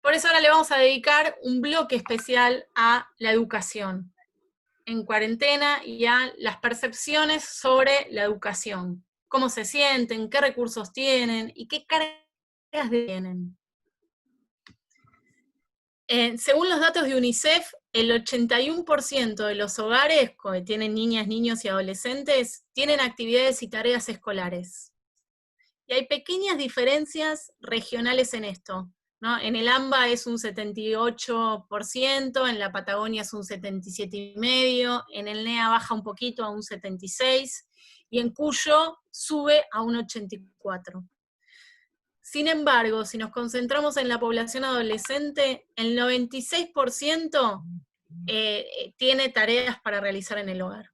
Por eso ahora le vamos a dedicar un bloque especial a la educación en cuarentena y a las percepciones sobre la educación. Cómo se sienten, qué recursos tienen y qué cargas tienen. Según los datos de UNICEF, el 81% de los hogares que tienen niñas, niños y adolescentes tienen actividades y tareas escolares. Y hay pequeñas diferencias regionales en esto, ¿no? En el AMBA es un 78%, en la Patagonia es un 77,5%, en el NEA baja un poquito a un 76%, y en Cuyo sube a un 84%. Sin embargo, si nos concentramos en la población adolescente, el 96% tiene tareas para realizar en el hogar.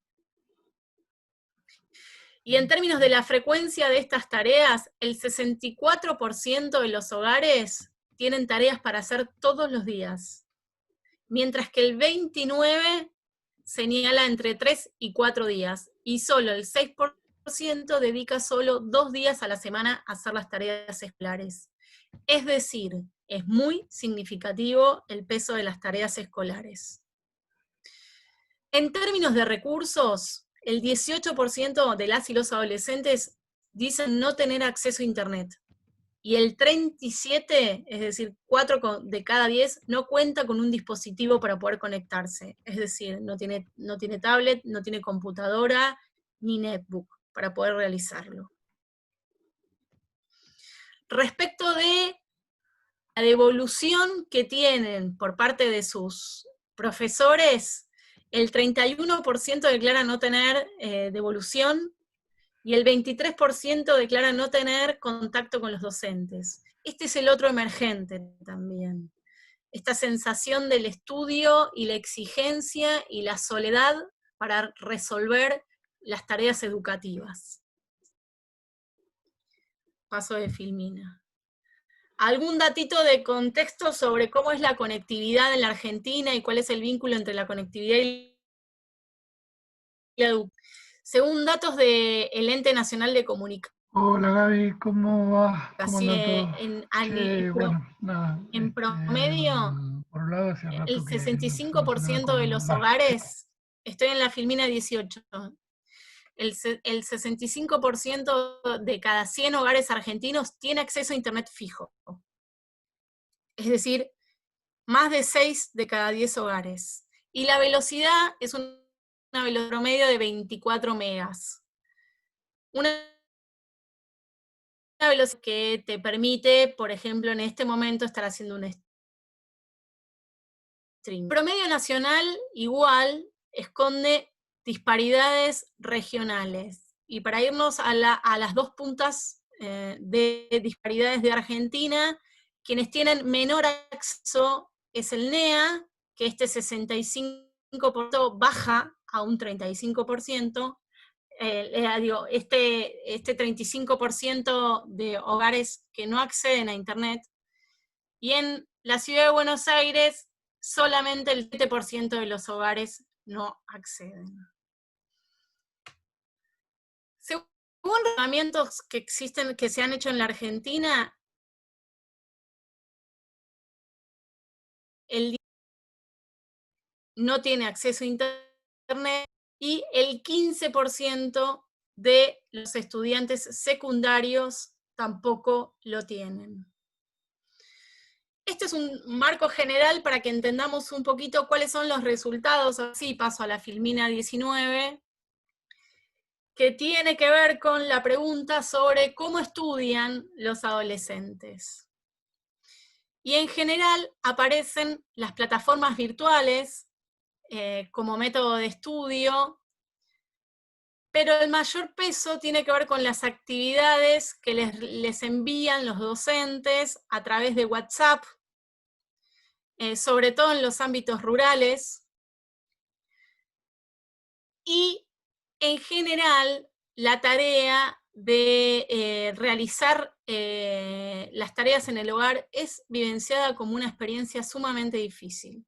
Y en términos de la frecuencia de estas tareas, el 64% de los hogares tienen tareas para hacer todos los días, mientras que el 29% señala entre 3 y 4 días, y solo el 6% dedica solo 2 días a la semana a hacer las tareas escolares. Es decir, es muy significativo el peso de las tareas escolares. En términos de recursos, el 18% de las y los adolescentes dicen no tener acceso a internet. Y el 37%, es decir, 4 de cada 10, no cuenta con un dispositivo para poder conectarse. Es decir, no tiene tablet, no tiene computadora, ni netbook para poder realizarlo. Respecto de la devolución que tienen por parte de sus profesores, el 31% declara no tener devolución, y el 23% declara no tener contacto con los docentes. Este es el otro emergente también. Esta sensación del estudio y la exigencia y la soledad para resolver las tareas educativas. Paso de filmina. ¿Algún datito de contexto sobre cómo es la conectividad en la Argentina y cuál es el vínculo entre la conectividad y la educación? Según datos del Ente Nacional de Comunicación. Hola Gaby, ¿cómo va? ¿Cómo Así, anda todo? en promedio, por un lado hace rato el que 65% de los hogares, estoy en la filmina 18, el 65% de cada 100 hogares argentinos tiene acceso a internet fijo. Es decir, más de 6 de cada 10 hogares. Y la velocidad es una velocidad promedio de 24 megas. Una velocidad que te permite, por ejemplo, en este momento estar haciendo un stream. El promedio nacional igual esconde disparidades regionales. Y para irnos a las dos puntas de disparidades de Argentina, quienes tienen menor acceso es el NEA, que este 65% baja a un 35%, este 35% de hogares que no acceden a Internet, y en la ciudad de Buenos Aires solamente el 7% de los hogares no acceden. Según relevamientos que existen, que se han hecho en la Argentina, el no tiene acceso a Internet y el 15% de los estudiantes secundarios tampoco lo tienen. Este es un marco general para que entendamos un poquito cuáles son los resultados. Así paso a la Filmina 19, que tiene que ver con la pregunta sobre cómo estudian los adolescentes. Y en general aparecen las plataformas virtuales como método de estudio, pero el mayor peso tiene que ver con las actividades que les envían los docentes a través de WhatsApp, sobre todo en los ámbitos rurales, y en general la tarea de realizar las tareas en el hogar es vivenciada como una experiencia sumamente difícil,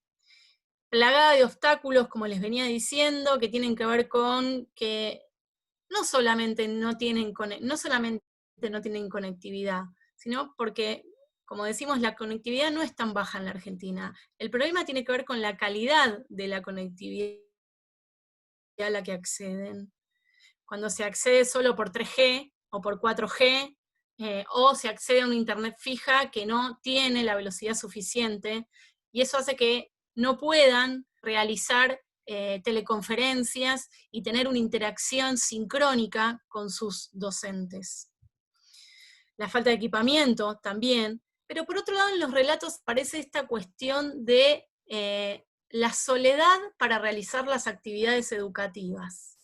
plagada de obstáculos, como les venía diciendo, que tienen que ver con que no solamente no tienen conectividad, sino porque, como decimos, la conectividad no es tan baja en la Argentina. El problema tiene que ver con la calidad de la conectividad a la que acceden. Cuando se accede solo por 3G o por 4G, o se accede a una internet fija que no tiene la velocidad suficiente, y eso hace que no puedan realizar teleconferencias y tener una interacción sincrónica con sus docentes. La falta de equipamiento también, pero por otro lado en los relatos aparece esta cuestión de la soledad para realizar las actividades educativas,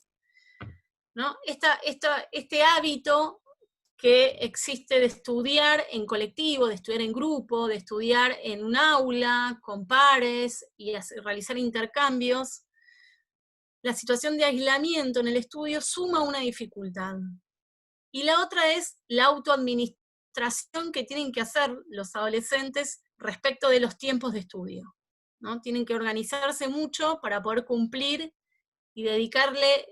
¿no? Este hábito que existe de estudiar en colectivo, de estudiar en grupo, de estudiar en un aula, con pares, y realizar intercambios, la situación de aislamiento en el estudio suma una dificultad. Y la otra es la autoadministración que tienen que hacer los adolescentes respecto de los tiempos de estudio, ¿no? Tienen que organizarse mucho para poder cumplir y dedicarle,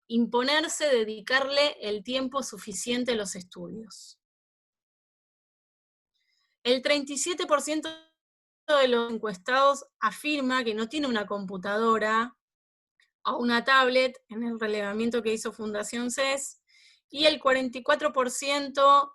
dedicarle el tiempo suficiente a los estudios. El 37% de los encuestados afirma que no tiene una computadora o una tablet en el relevamiento que hizo Fundación CES, y el 44%,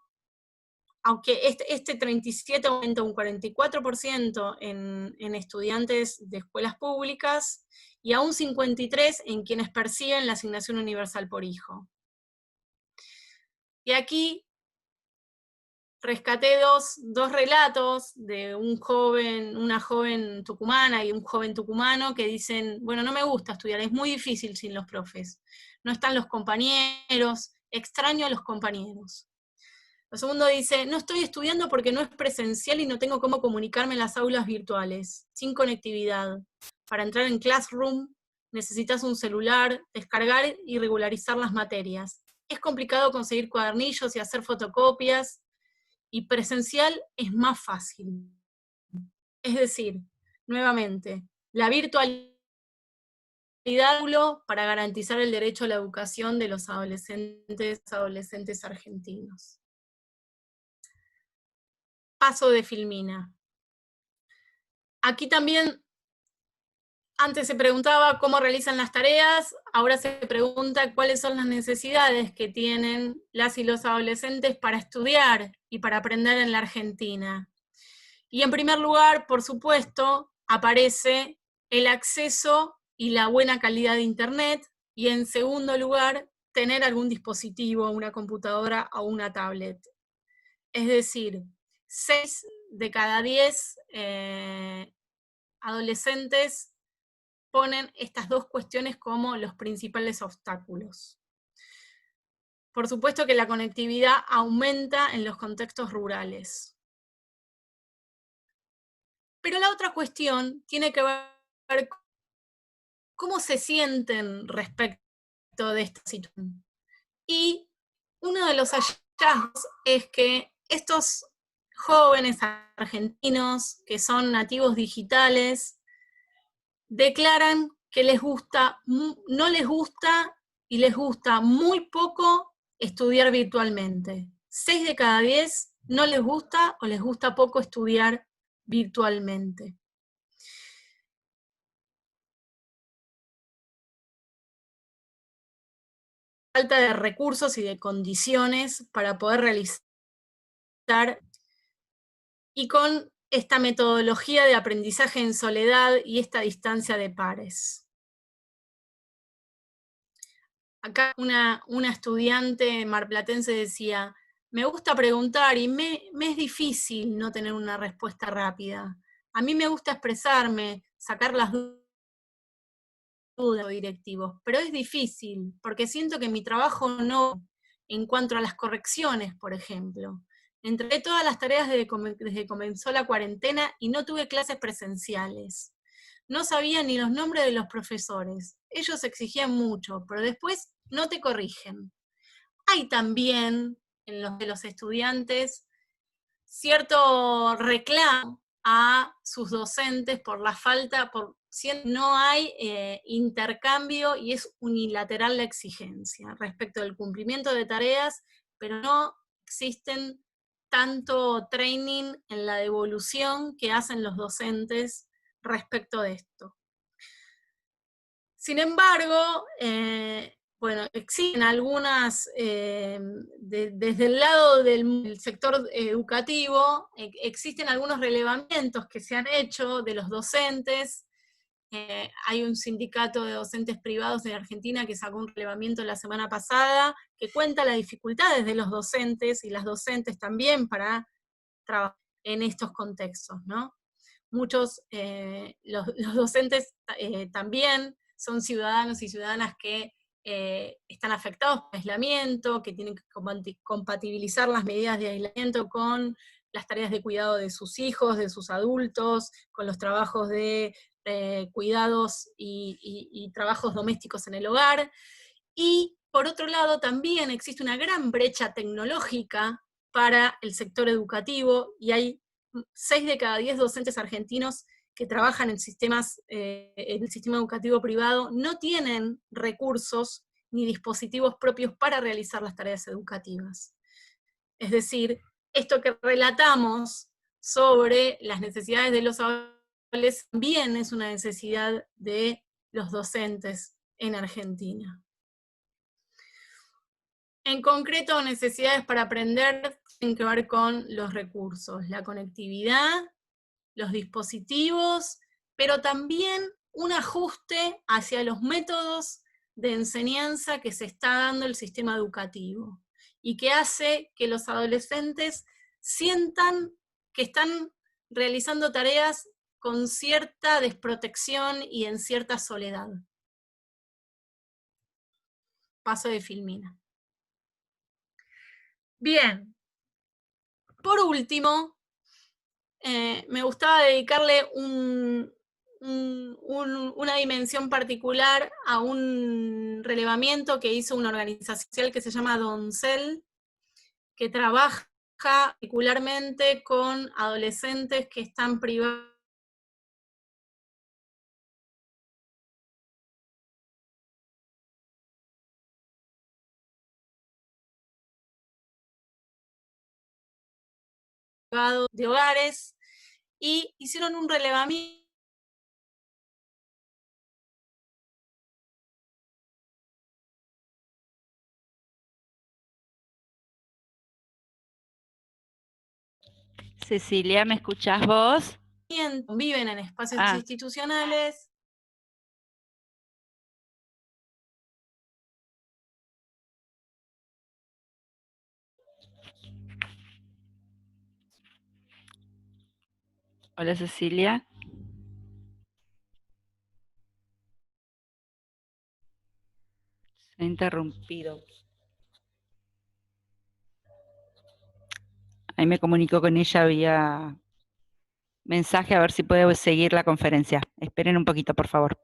aunque este 37 aumenta un 44% en estudiantes de escuelas públicas, y a un 53% en quienes perciben la asignación universal por hijo. Y aquí rescaté dos relatos de una joven tucumana y un joven tucumano que dicen, bueno, no me gusta estudiar, es muy difícil sin los profes. No están los compañeros, extraño a los compañeros. El segundo dice, no estoy estudiando porque no es presencial y no tengo cómo comunicarme en las aulas virtuales, sin conectividad. Para entrar en Classroom necesitas un celular, descargar y regularizar las materias. Es complicado conseguir cuadernillos y hacer fotocopias, y presencial es más fácil. Es decir, nuevamente, la virtualidad para garantizar el derecho a la educación de los adolescentes argentinos. Paso de Filmina. Aquí también, antes se preguntaba cómo realizan las tareas, ahora se pregunta cuáles son las necesidades que tienen las y los adolescentes para estudiar y para aprender en la Argentina. Y en primer lugar, por supuesto, aparece el acceso y la buena calidad de Internet, y en segundo lugar, tener algún dispositivo, una computadora o una tablet. Es decir, 6 de cada 10 adolescentes ponen estas dos cuestiones como los principales obstáculos. Por supuesto que la conectividad aumenta en los contextos rurales. Pero la otra cuestión tiene que ver con cómo se sienten respecto de esta situación. Y uno de los hallazgos es que estos jóvenes argentinos que son nativos digitales declaran que les gusta, no les gusta y les gusta muy poco estudiar virtualmente. 6 de cada 10 no les gusta o les gusta poco estudiar virtualmente. Falta de recursos y de condiciones para poder realizar, y con esta metodología de aprendizaje en soledad y esta distancia de pares. Acá una estudiante marplatense decía, me gusta preguntar y me es difícil no tener una respuesta rápida. A mí me gusta expresarme, sacar las dudas directivos, pero es difícil, porque siento que mi trabajo no, en cuanto a las correcciones, por ejemplo. Entregué todas las tareas desde que comenzó la cuarentena y no tuve clases presenciales. No sabía ni los nombres de los profesores. Ellos exigían mucho, pero después no te corrigen. Hay también en los de los estudiantes cierto reclamo a sus docentes por la falta, no hay intercambio y es unilateral la exigencia respecto del cumplimiento de tareas, pero no existen tanto training en la devolución que hacen los docentes respecto de esto. Sin embargo, bueno, existen algunas, desde el lado del sector educativo, existen algunos relevamientos que se han hecho de los docentes. Hay un sindicato de docentes privados en Argentina que sacó un relevamiento la semana pasada que cuenta las dificultades de los docentes y las docentes también para trabajar en estos contextos, ¿no? Muchos, los docentes también son ciudadanos y ciudadanas que están afectados por aislamiento, que tienen que compatibilizar las medidas de aislamiento con las tareas de cuidado de sus hijos, de sus adultos, con los trabajos de cuidados y trabajos domésticos en el hogar. Y por otro lado, también existe una gran brecha tecnológica para el sector educativo, y hay 6 de cada 10 docentes argentinos que trabajan en el sistema educativo privado no tienen recursos ni dispositivos propios para realizar las tareas educativas. Es decir, esto que relatamos sobre las necesidades de los adolescentes también es una necesidad de los docentes en Argentina. En concreto, necesidades para aprender tienen que ver con los recursos, la conectividad, los dispositivos, pero también un ajuste hacia los métodos de enseñanza que se está dando el sistema educativo, y que hace que los adolescentes sientan que están realizando tareas con cierta desprotección y en cierta soledad. Paso de Filmina. Bien, por último, me gustaba dedicarle una dimensión particular a un relevamiento que hizo una organización que se llama Doncel, que trabaja particularmente con adolescentes que están privados de hogares, y hicieron un relevamiento. Cecilia, ¿me escuchás vos? Viven en espacios institucionales. Hola, Cecilia. Se ha interrumpido. Ahí me comunico con ella vía mensaje a ver si puede seguir la conferencia. Esperen un poquito, por favor.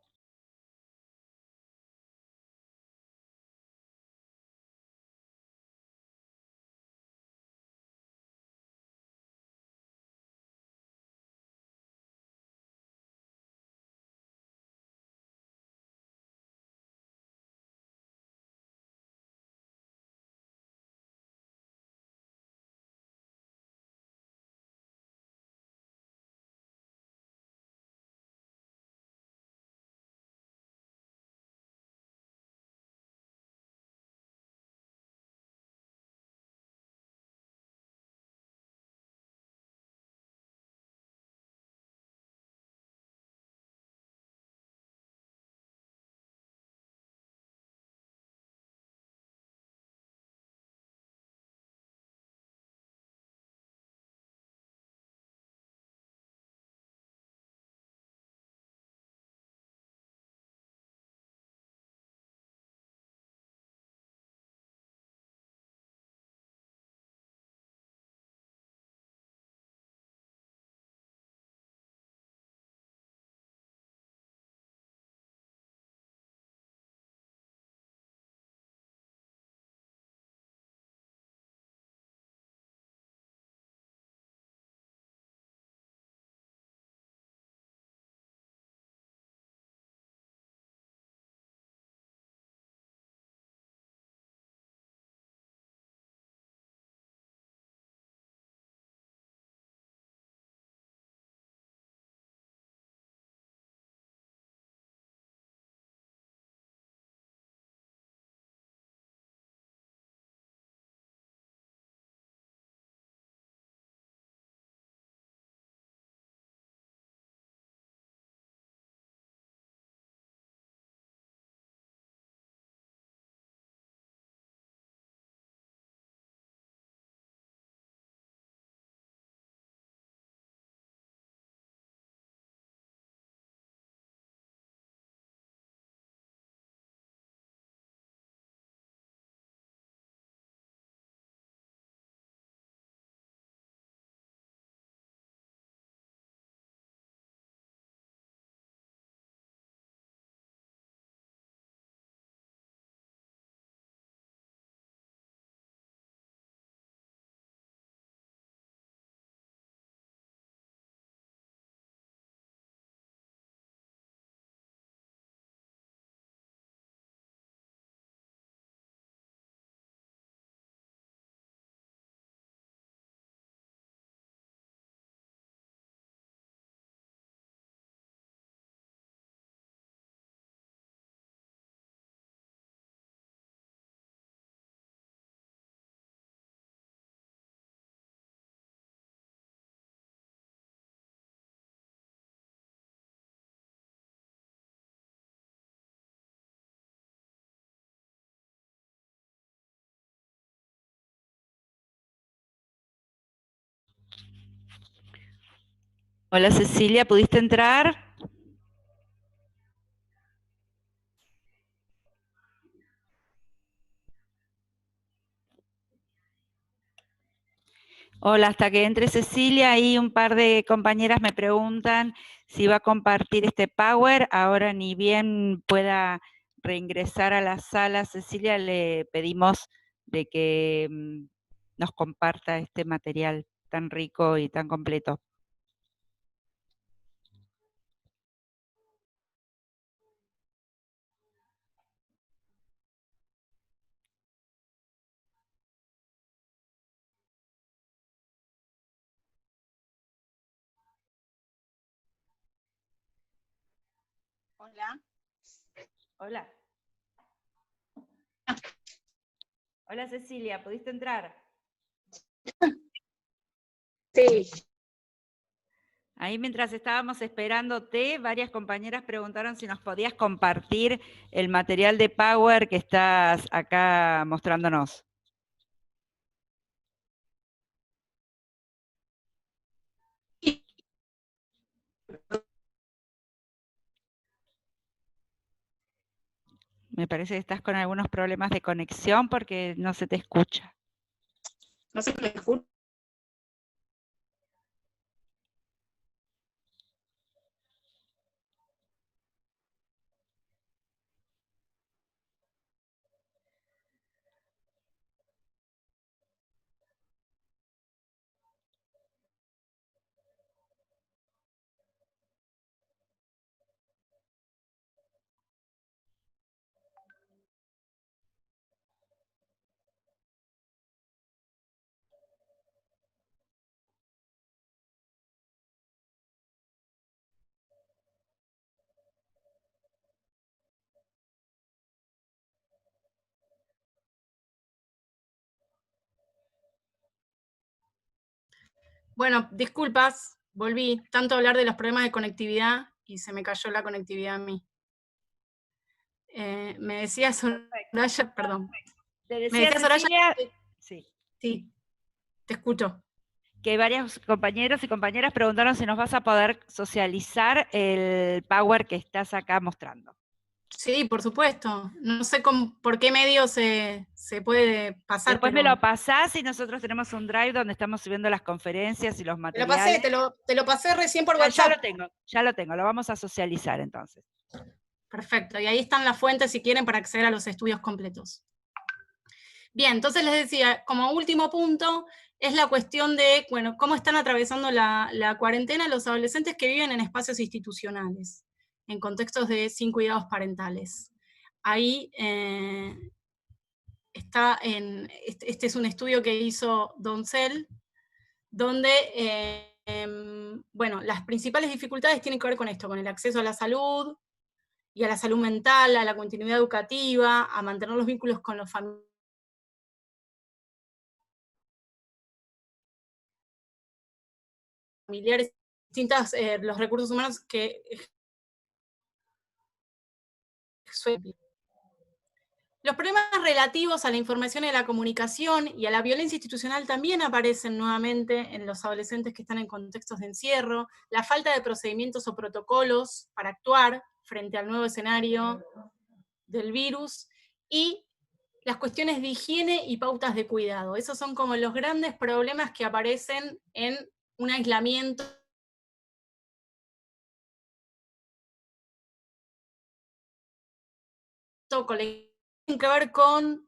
Hola Cecilia, ¿pudiste entrar? Hola, hasta que entre Cecilia, ahí un par de compañeras me preguntan si va a compartir este Power. Ahora ni bien pueda reingresar a la sala, Cecilia, le pedimos de que nos comparta este material tan rico y tan completo. Hola. Hola. Hola Cecilia, ¿pudiste entrar? Sí. Ahí mientras estábamos esperándote, varias compañeras preguntaron si nos podías compartir el material de Power que estás acá mostrándonos. Me parece que estás con algunos problemas de conexión porque no se te escucha. No se me escucha. Bueno, disculpas, volví. Tanto hablar de los problemas de conectividad y se me cayó la conectividad a mí. Me decía Soraya, perdón. Te Me decía decía Soraya, Cecilia, sí, sí, te escucho. que varios compañeros y compañeras preguntaron si nos vas a poder socializar el Power que estás acá mostrando. Sí, por supuesto. No sé por qué medio se puede pasar. Después me lo pasás y nosotros tenemos un drive donde estamos subiendo las conferencias y los Te lo materiales. pasé, te lo pasé recién por WhatsApp. Ya lo tengo, lo vamos a socializar entonces. Perfecto, y ahí están las fuentes si quieren para acceder a los estudios completos. Bien, entonces les decía, como último punto, es la cuestión de, bueno, cómo están atravesando la cuarentena los adolescentes que viven en espacios institucionales, en contextos de sin cuidados parentales. Ahí este es un estudio que hizo Doncel, donde, bueno, las principales dificultades tienen que ver con esto, con el acceso a la salud, y a la salud mental, a la continuidad educativa, a mantener los vínculos con los familiares, distintas, los recursos humanos que suelen. Los problemas relativos a la información y a la comunicación y a la violencia institucional también aparecen nuevamente en los adolescentes que están en contextos de encierro, la falta de procedimientos o protocolos para actuar frente al nuevo escenario del virus, y las cuestiones de higiene y pautas de cuidado. Esos son como los grandes problemas que aparecen en un aislamiento colectivo. Tienen que ver con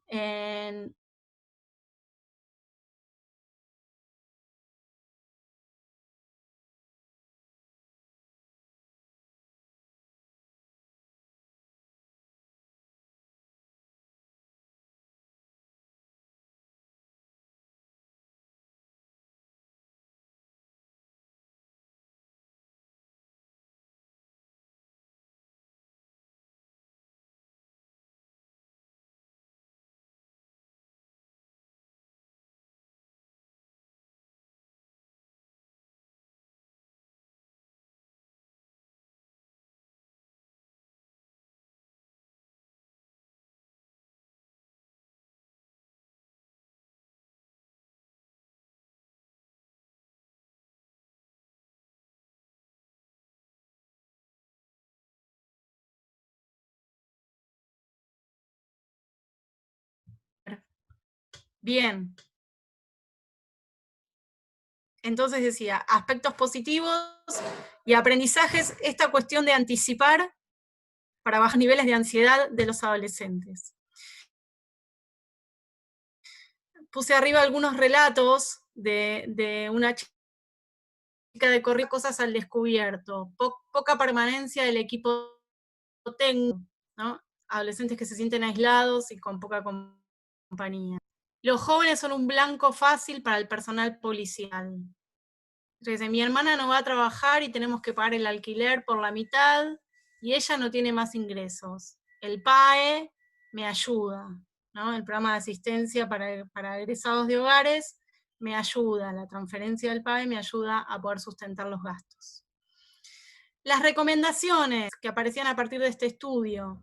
bien. Entonces decía, aspectos positivos y aprendizajes, esta cuestión de anticipar para bajar niveles de ansiedad de los adolescentes. Puse arriba algunos relatos de una chica de correr cosas al descubierto, poca permanencia del equipo técnico, ¿no? Adolescentes que se sienten aislados y con poca compañía. Los jóvenes son un blanco fácil para el personal policial. Entonces, mi hermana no va a trabajar y tenemos que pagar el alquiler por la mitad, y ella no tiene más ingresos. El PAE me ayuda, ¿no? El programa de asistencia para egresados de hogares me ayuda, la transferencia del PAE me ayuda a poder sustentar los gastos. Las recomendaciones que aparecían a partir de este estudio,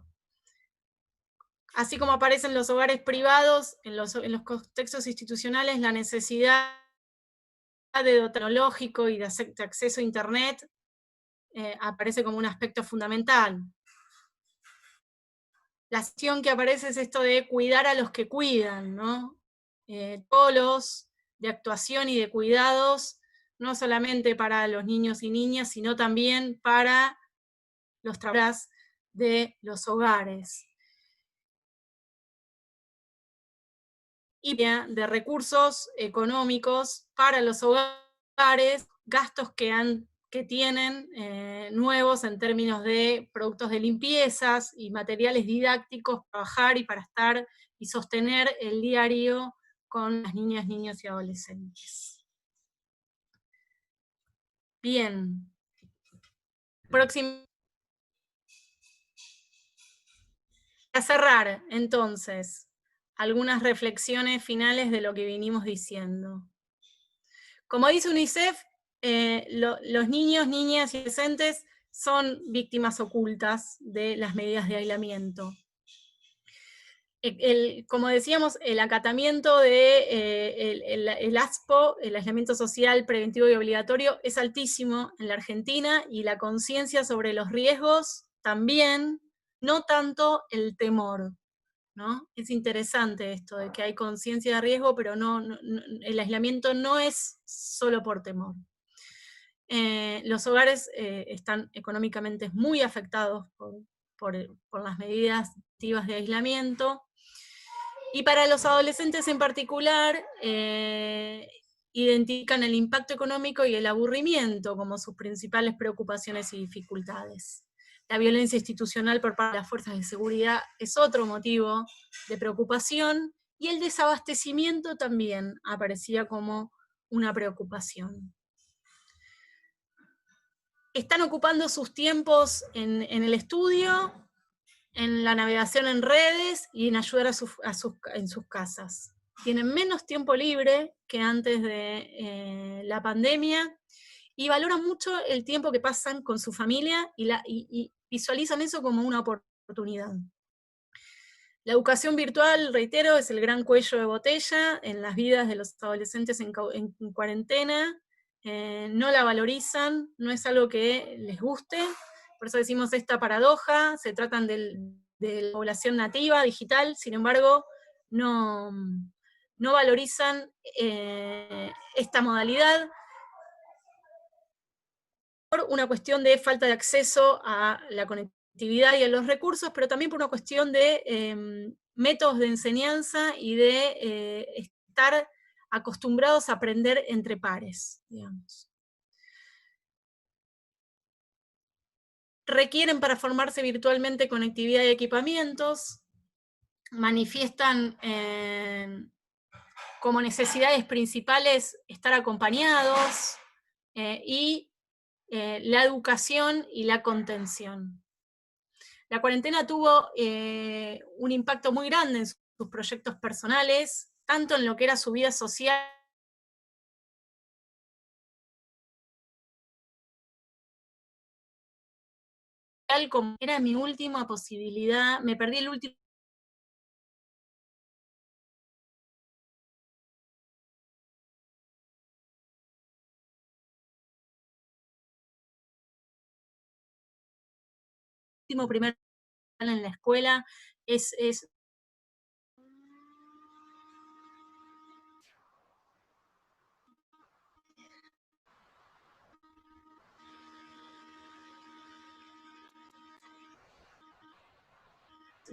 así como aparecen los hogares privados, en los contextos institucionales, la necesidad de tecnológico y de acceso a Internet aparece como un aspecto fundamental. La acción que aparece es esto de cuidar a los que cuidan, ¿no? Polos de actuación y de cuidados, no solamente para los niños y niñas, sino también para los trabajadores de los hogares. Y de recursos económicos para los hogares, gastos que tienen nuevos en términos de productos de limpiezas y materiales didácticos para trabajar y para estar y sostener el diario con las niñas, niños y adolescentes. Bien. Próximo. Para cerrar, entonces, algunas reflexiones finales de lo que vinimos diciendo. Como dice UNICEF, los niños, niñas y adolescentes son víctimas ocultas de las medidas de aislamiento. Como decíamos, el acatamiento el ASPO, el aislamiento social preventivo y obligatorio, es altísimo en la Argentina, y la conciencia sobre los riesgos también, no tanto el temor, ¿no? Es interesante esto de que hay conciencia de riesgo, pero el aislamiento no es solo por temor. Los hogares están económicamente muy afectados por las medidas activas de aislamiento, y para los adolescentes en particular, identifican el impacto económico y el aburrimiento como sus principales preocupaciones y dificultades. La violencia institucional por parte de las fuerzas de seguridad es otro motivo de preocupación, y el desabastecimiento también aparecía como una preocupación. Están ocupando sus tiempos en el estudio, en la navegación en redes y en ayudar en sus casas. Tienen menos tiempo libre que antes de la pandemia, y valoran mucho el tiempo que pasan con su familia y visualizan eso como una oportunidad. La educación virtual, reitero, es el gran cuello de botella en las vidas de los adolescentes en cuarentena. No la valorizan, no es algo que les guste, por eso decimos esta paradoja. Se tratan de la población nativa, digital, sin embargo, no valorizan esta modalidad por una cuestión de falta de acceso a la conectividad y a los recursos, pero también por una cuestión de métodos de enseñanza y de estar acostumbrados a aprender entre pares, digamos. Requieren para formarse virtualmente conectividad y equipamientos, manifiestan como necesidades principales estar acompañados, y la educación y la contención. La cuarentena tuvo un impacto muy grande en sus proyectos personales, tanto en lo que era su vida social, como era mi última posibilidad, me perdí el último primer en la escuela, es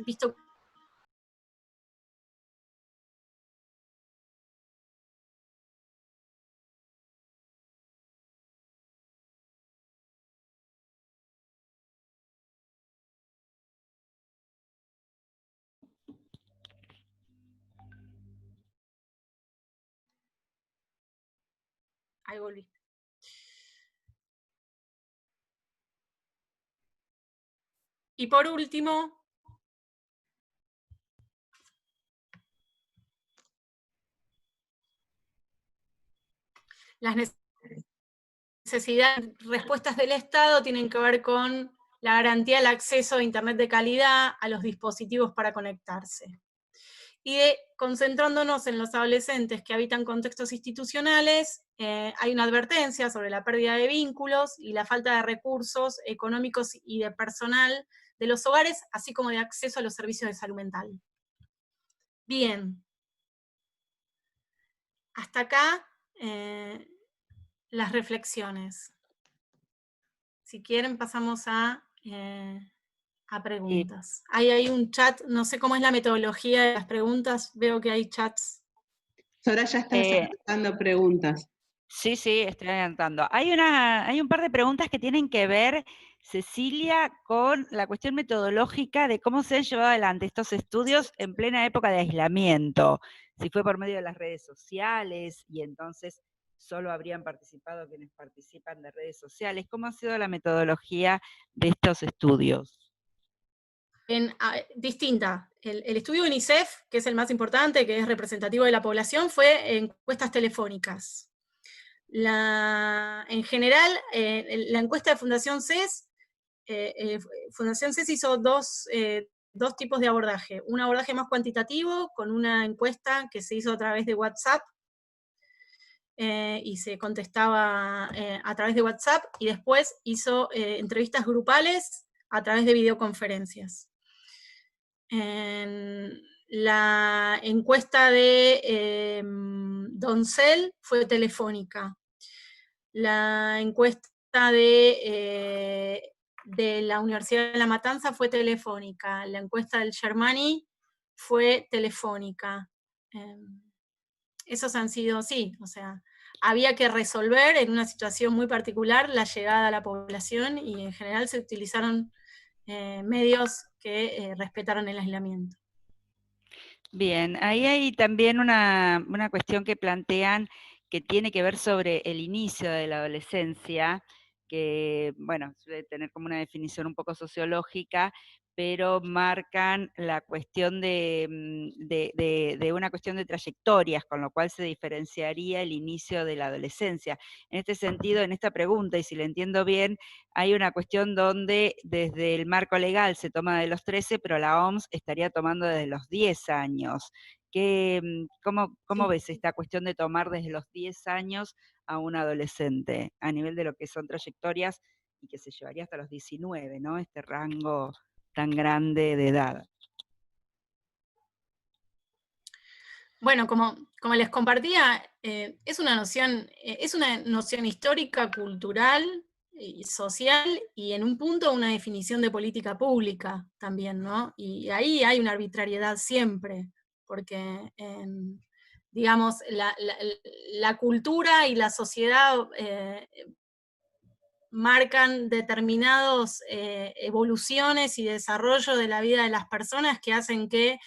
visto. Ahí volví. Y por último, las necesidades, respuestas del Estado tienen que ver con la garantía del acceso a Internet de calidad, a los dispositivos para conectarse. Y concentrándonos en los adolescentes que habitan contextos institucionales, hay una advertencia sobre la pérdida de vínculos y la falta de recursos económicos y de personal de los hogares, así como de acceso a los servicios de salud mental. Bien. Hasta acá las reflexiones. Si quieren pasamos a preguntas. Ahí hay un chat, no sé cómo es la metodología de las preguntas, veo que hay chats. Soraya está adelantando preguntas. Sí, estoy adelantando. Hay un par de preguntas que tienen que ver, Cecilia, con la cuestión metodológica de cómo se han llevado adelante estos estudios en plena época de aislamiento. Si fue por medio de las redes sociales, y entonces solo habrían participado quienes participan de redes sociales. ¿Cómo ha sido la metodología de estos estudios? Distinta. El estudio de UNICEF, que es el más importante, que es representativo de la población, fue encuestas telefónicas. En general, la encuesta de Fundación CES hizo dos tipos de abordaje. Un abordaje más cuantitativo, con una encuesta que se hizo a través de WhatsApp, y se contestaba a través de WhatsApp, y después hizo entrevistas grupales a través de videoconferencias. La encuesta de Doncel fue telefónica. La encuesta de la Universidad de La Matanza fue telefónica. La encuesta del Germani fue telefónica. Esos han sido, sí, o sea, había que resolver en una situación muy particular la llegada a la población, y en general se utilizaron medios que respetaron el aislamiento. Bien, ahí hay también una cuestión que plantean que tiene que ver sobre el inicio de la adolescencia, que, bueno, suele tener como una definición un poco sociológica, pero marcan la cuestión de una cuestión de trayectorias, con lo cual se diferenciaría el inicio de la adolescencia. En este sentido, en esta pregunta, y si la entiendo bien, hay una cuestión donde desde el marco legal se toma de los 13, pero la OMS estaría tomando desde los 10 años. ¿Cómo ves esta cuestión de tomar desde los 10 años a un adolescente, a nivel de lo que son trayectorias, y que se llevaría hasta los 19, ¿no? Este rango tan grande de edad. Bueno, como les compartía, es una noción histórica, cultural y social, y en un punto una definición de política pública también, ¿no? Y ahí hay una arbitrariedad siempre, porque, digamos, la cultura y la sociedad marcan determinadas evoluciones y desarrollo de la vida de las personas que hacen que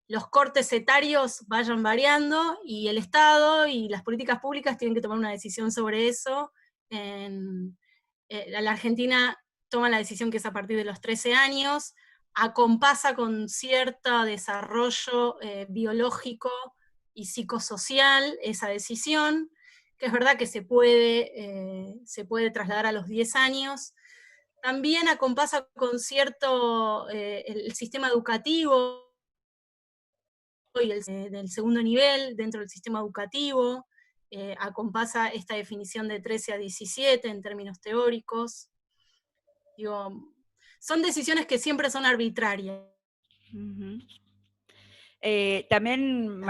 los cortes etarios vayan variando, y el Estado y las políticas públicas tienen que tomar una decisión sobre eso. La Argentina toma la decisión que es a partir de los 13 años, acompasa con cierto desarrollo biológico y psicosocial esa decisión, que es verdad que se puede trasladar a los 10 años. También acompasa con cierto el sistema educativo y del segundo nivel dentro del sistema educativo, acompasa esta definición de 13 a 17 en términos teóricos. Digo, son decisiones que siempre son arbitrarias. También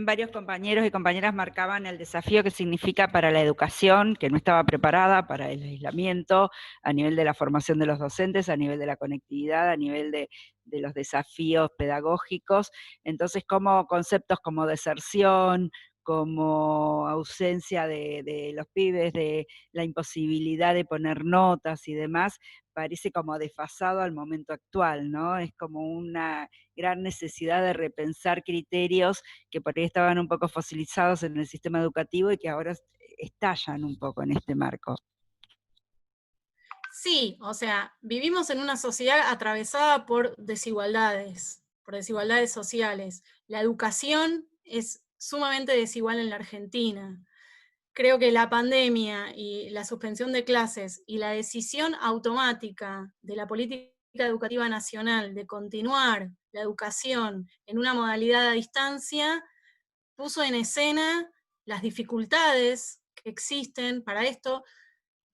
varios compañeros y compañeras marcaban el desafío que significa para la educación, que no estaba preparada para el aislamiento, a nivel de la formación de los docentes, a nivel de la conectividad, a nivel de los desafíos pedagógicos. Entonces, como conceptos como deserción, como ausencia de los pibes, de la imposibilidad de poner notas y demás, parece como desfasado al momento actual, ¿no? Es como una gran necesidad de repensar criterios que por ahí estaban un poco fosilizados en el sistema educativo y que ahora estallan un poco en este marco. Sí, o sea, vivimos en una sociedad atravesada por desigualdades sociales. La educación es sumamente desigual en la Argentina. Creo que la pandemia y la suspensión de clases y la decisión automática de la política educativa nacional de continuar la educación en una modalidad a distancia puso en escena las dificultades que existen para esto,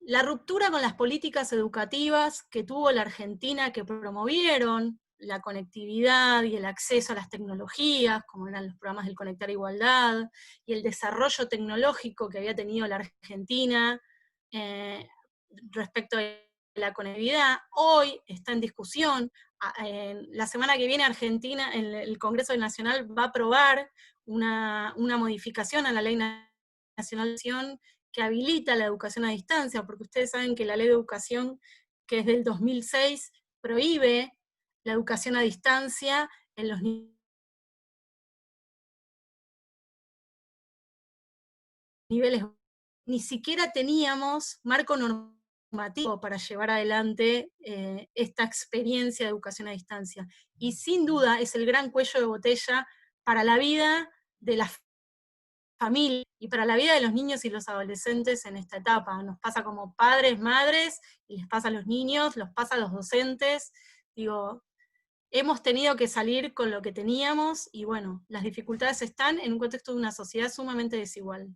la ruptura con las políticas educativas que tuvo la Argentina, que promovieron la conectividad y el acceso a las tecnologías, como eran los programas del Conectar Igualdad, y el desarrollo tecnológico que había tenido la Argentina respecto a la conectividad, hoy está en discusión. La semana que viene Argentina, el Congreso Nacional va a aprobar una modificación a la Ley Nacional de Educación que habilita la educación a distancia, porque ustedes saben que la Ley de Educación, que es del 2006, prohíbe la educación a distancia en los niveles. Ni siquiera teníamos marco normativo para llevar adelante esta experiencia de educación a distancia. Y sin duda es el gran cuello de botella para la vida de las familia y para la vida de los niños y los adolescentes en esta etapa. Nos pasa como padres, madres, y les pasa a los niños, los pasa a los docentes. Digo, hemos tenido que salir con lo que teníamos, y bueno, las dificultades están en un contexto de una sociedad sumamente desigual.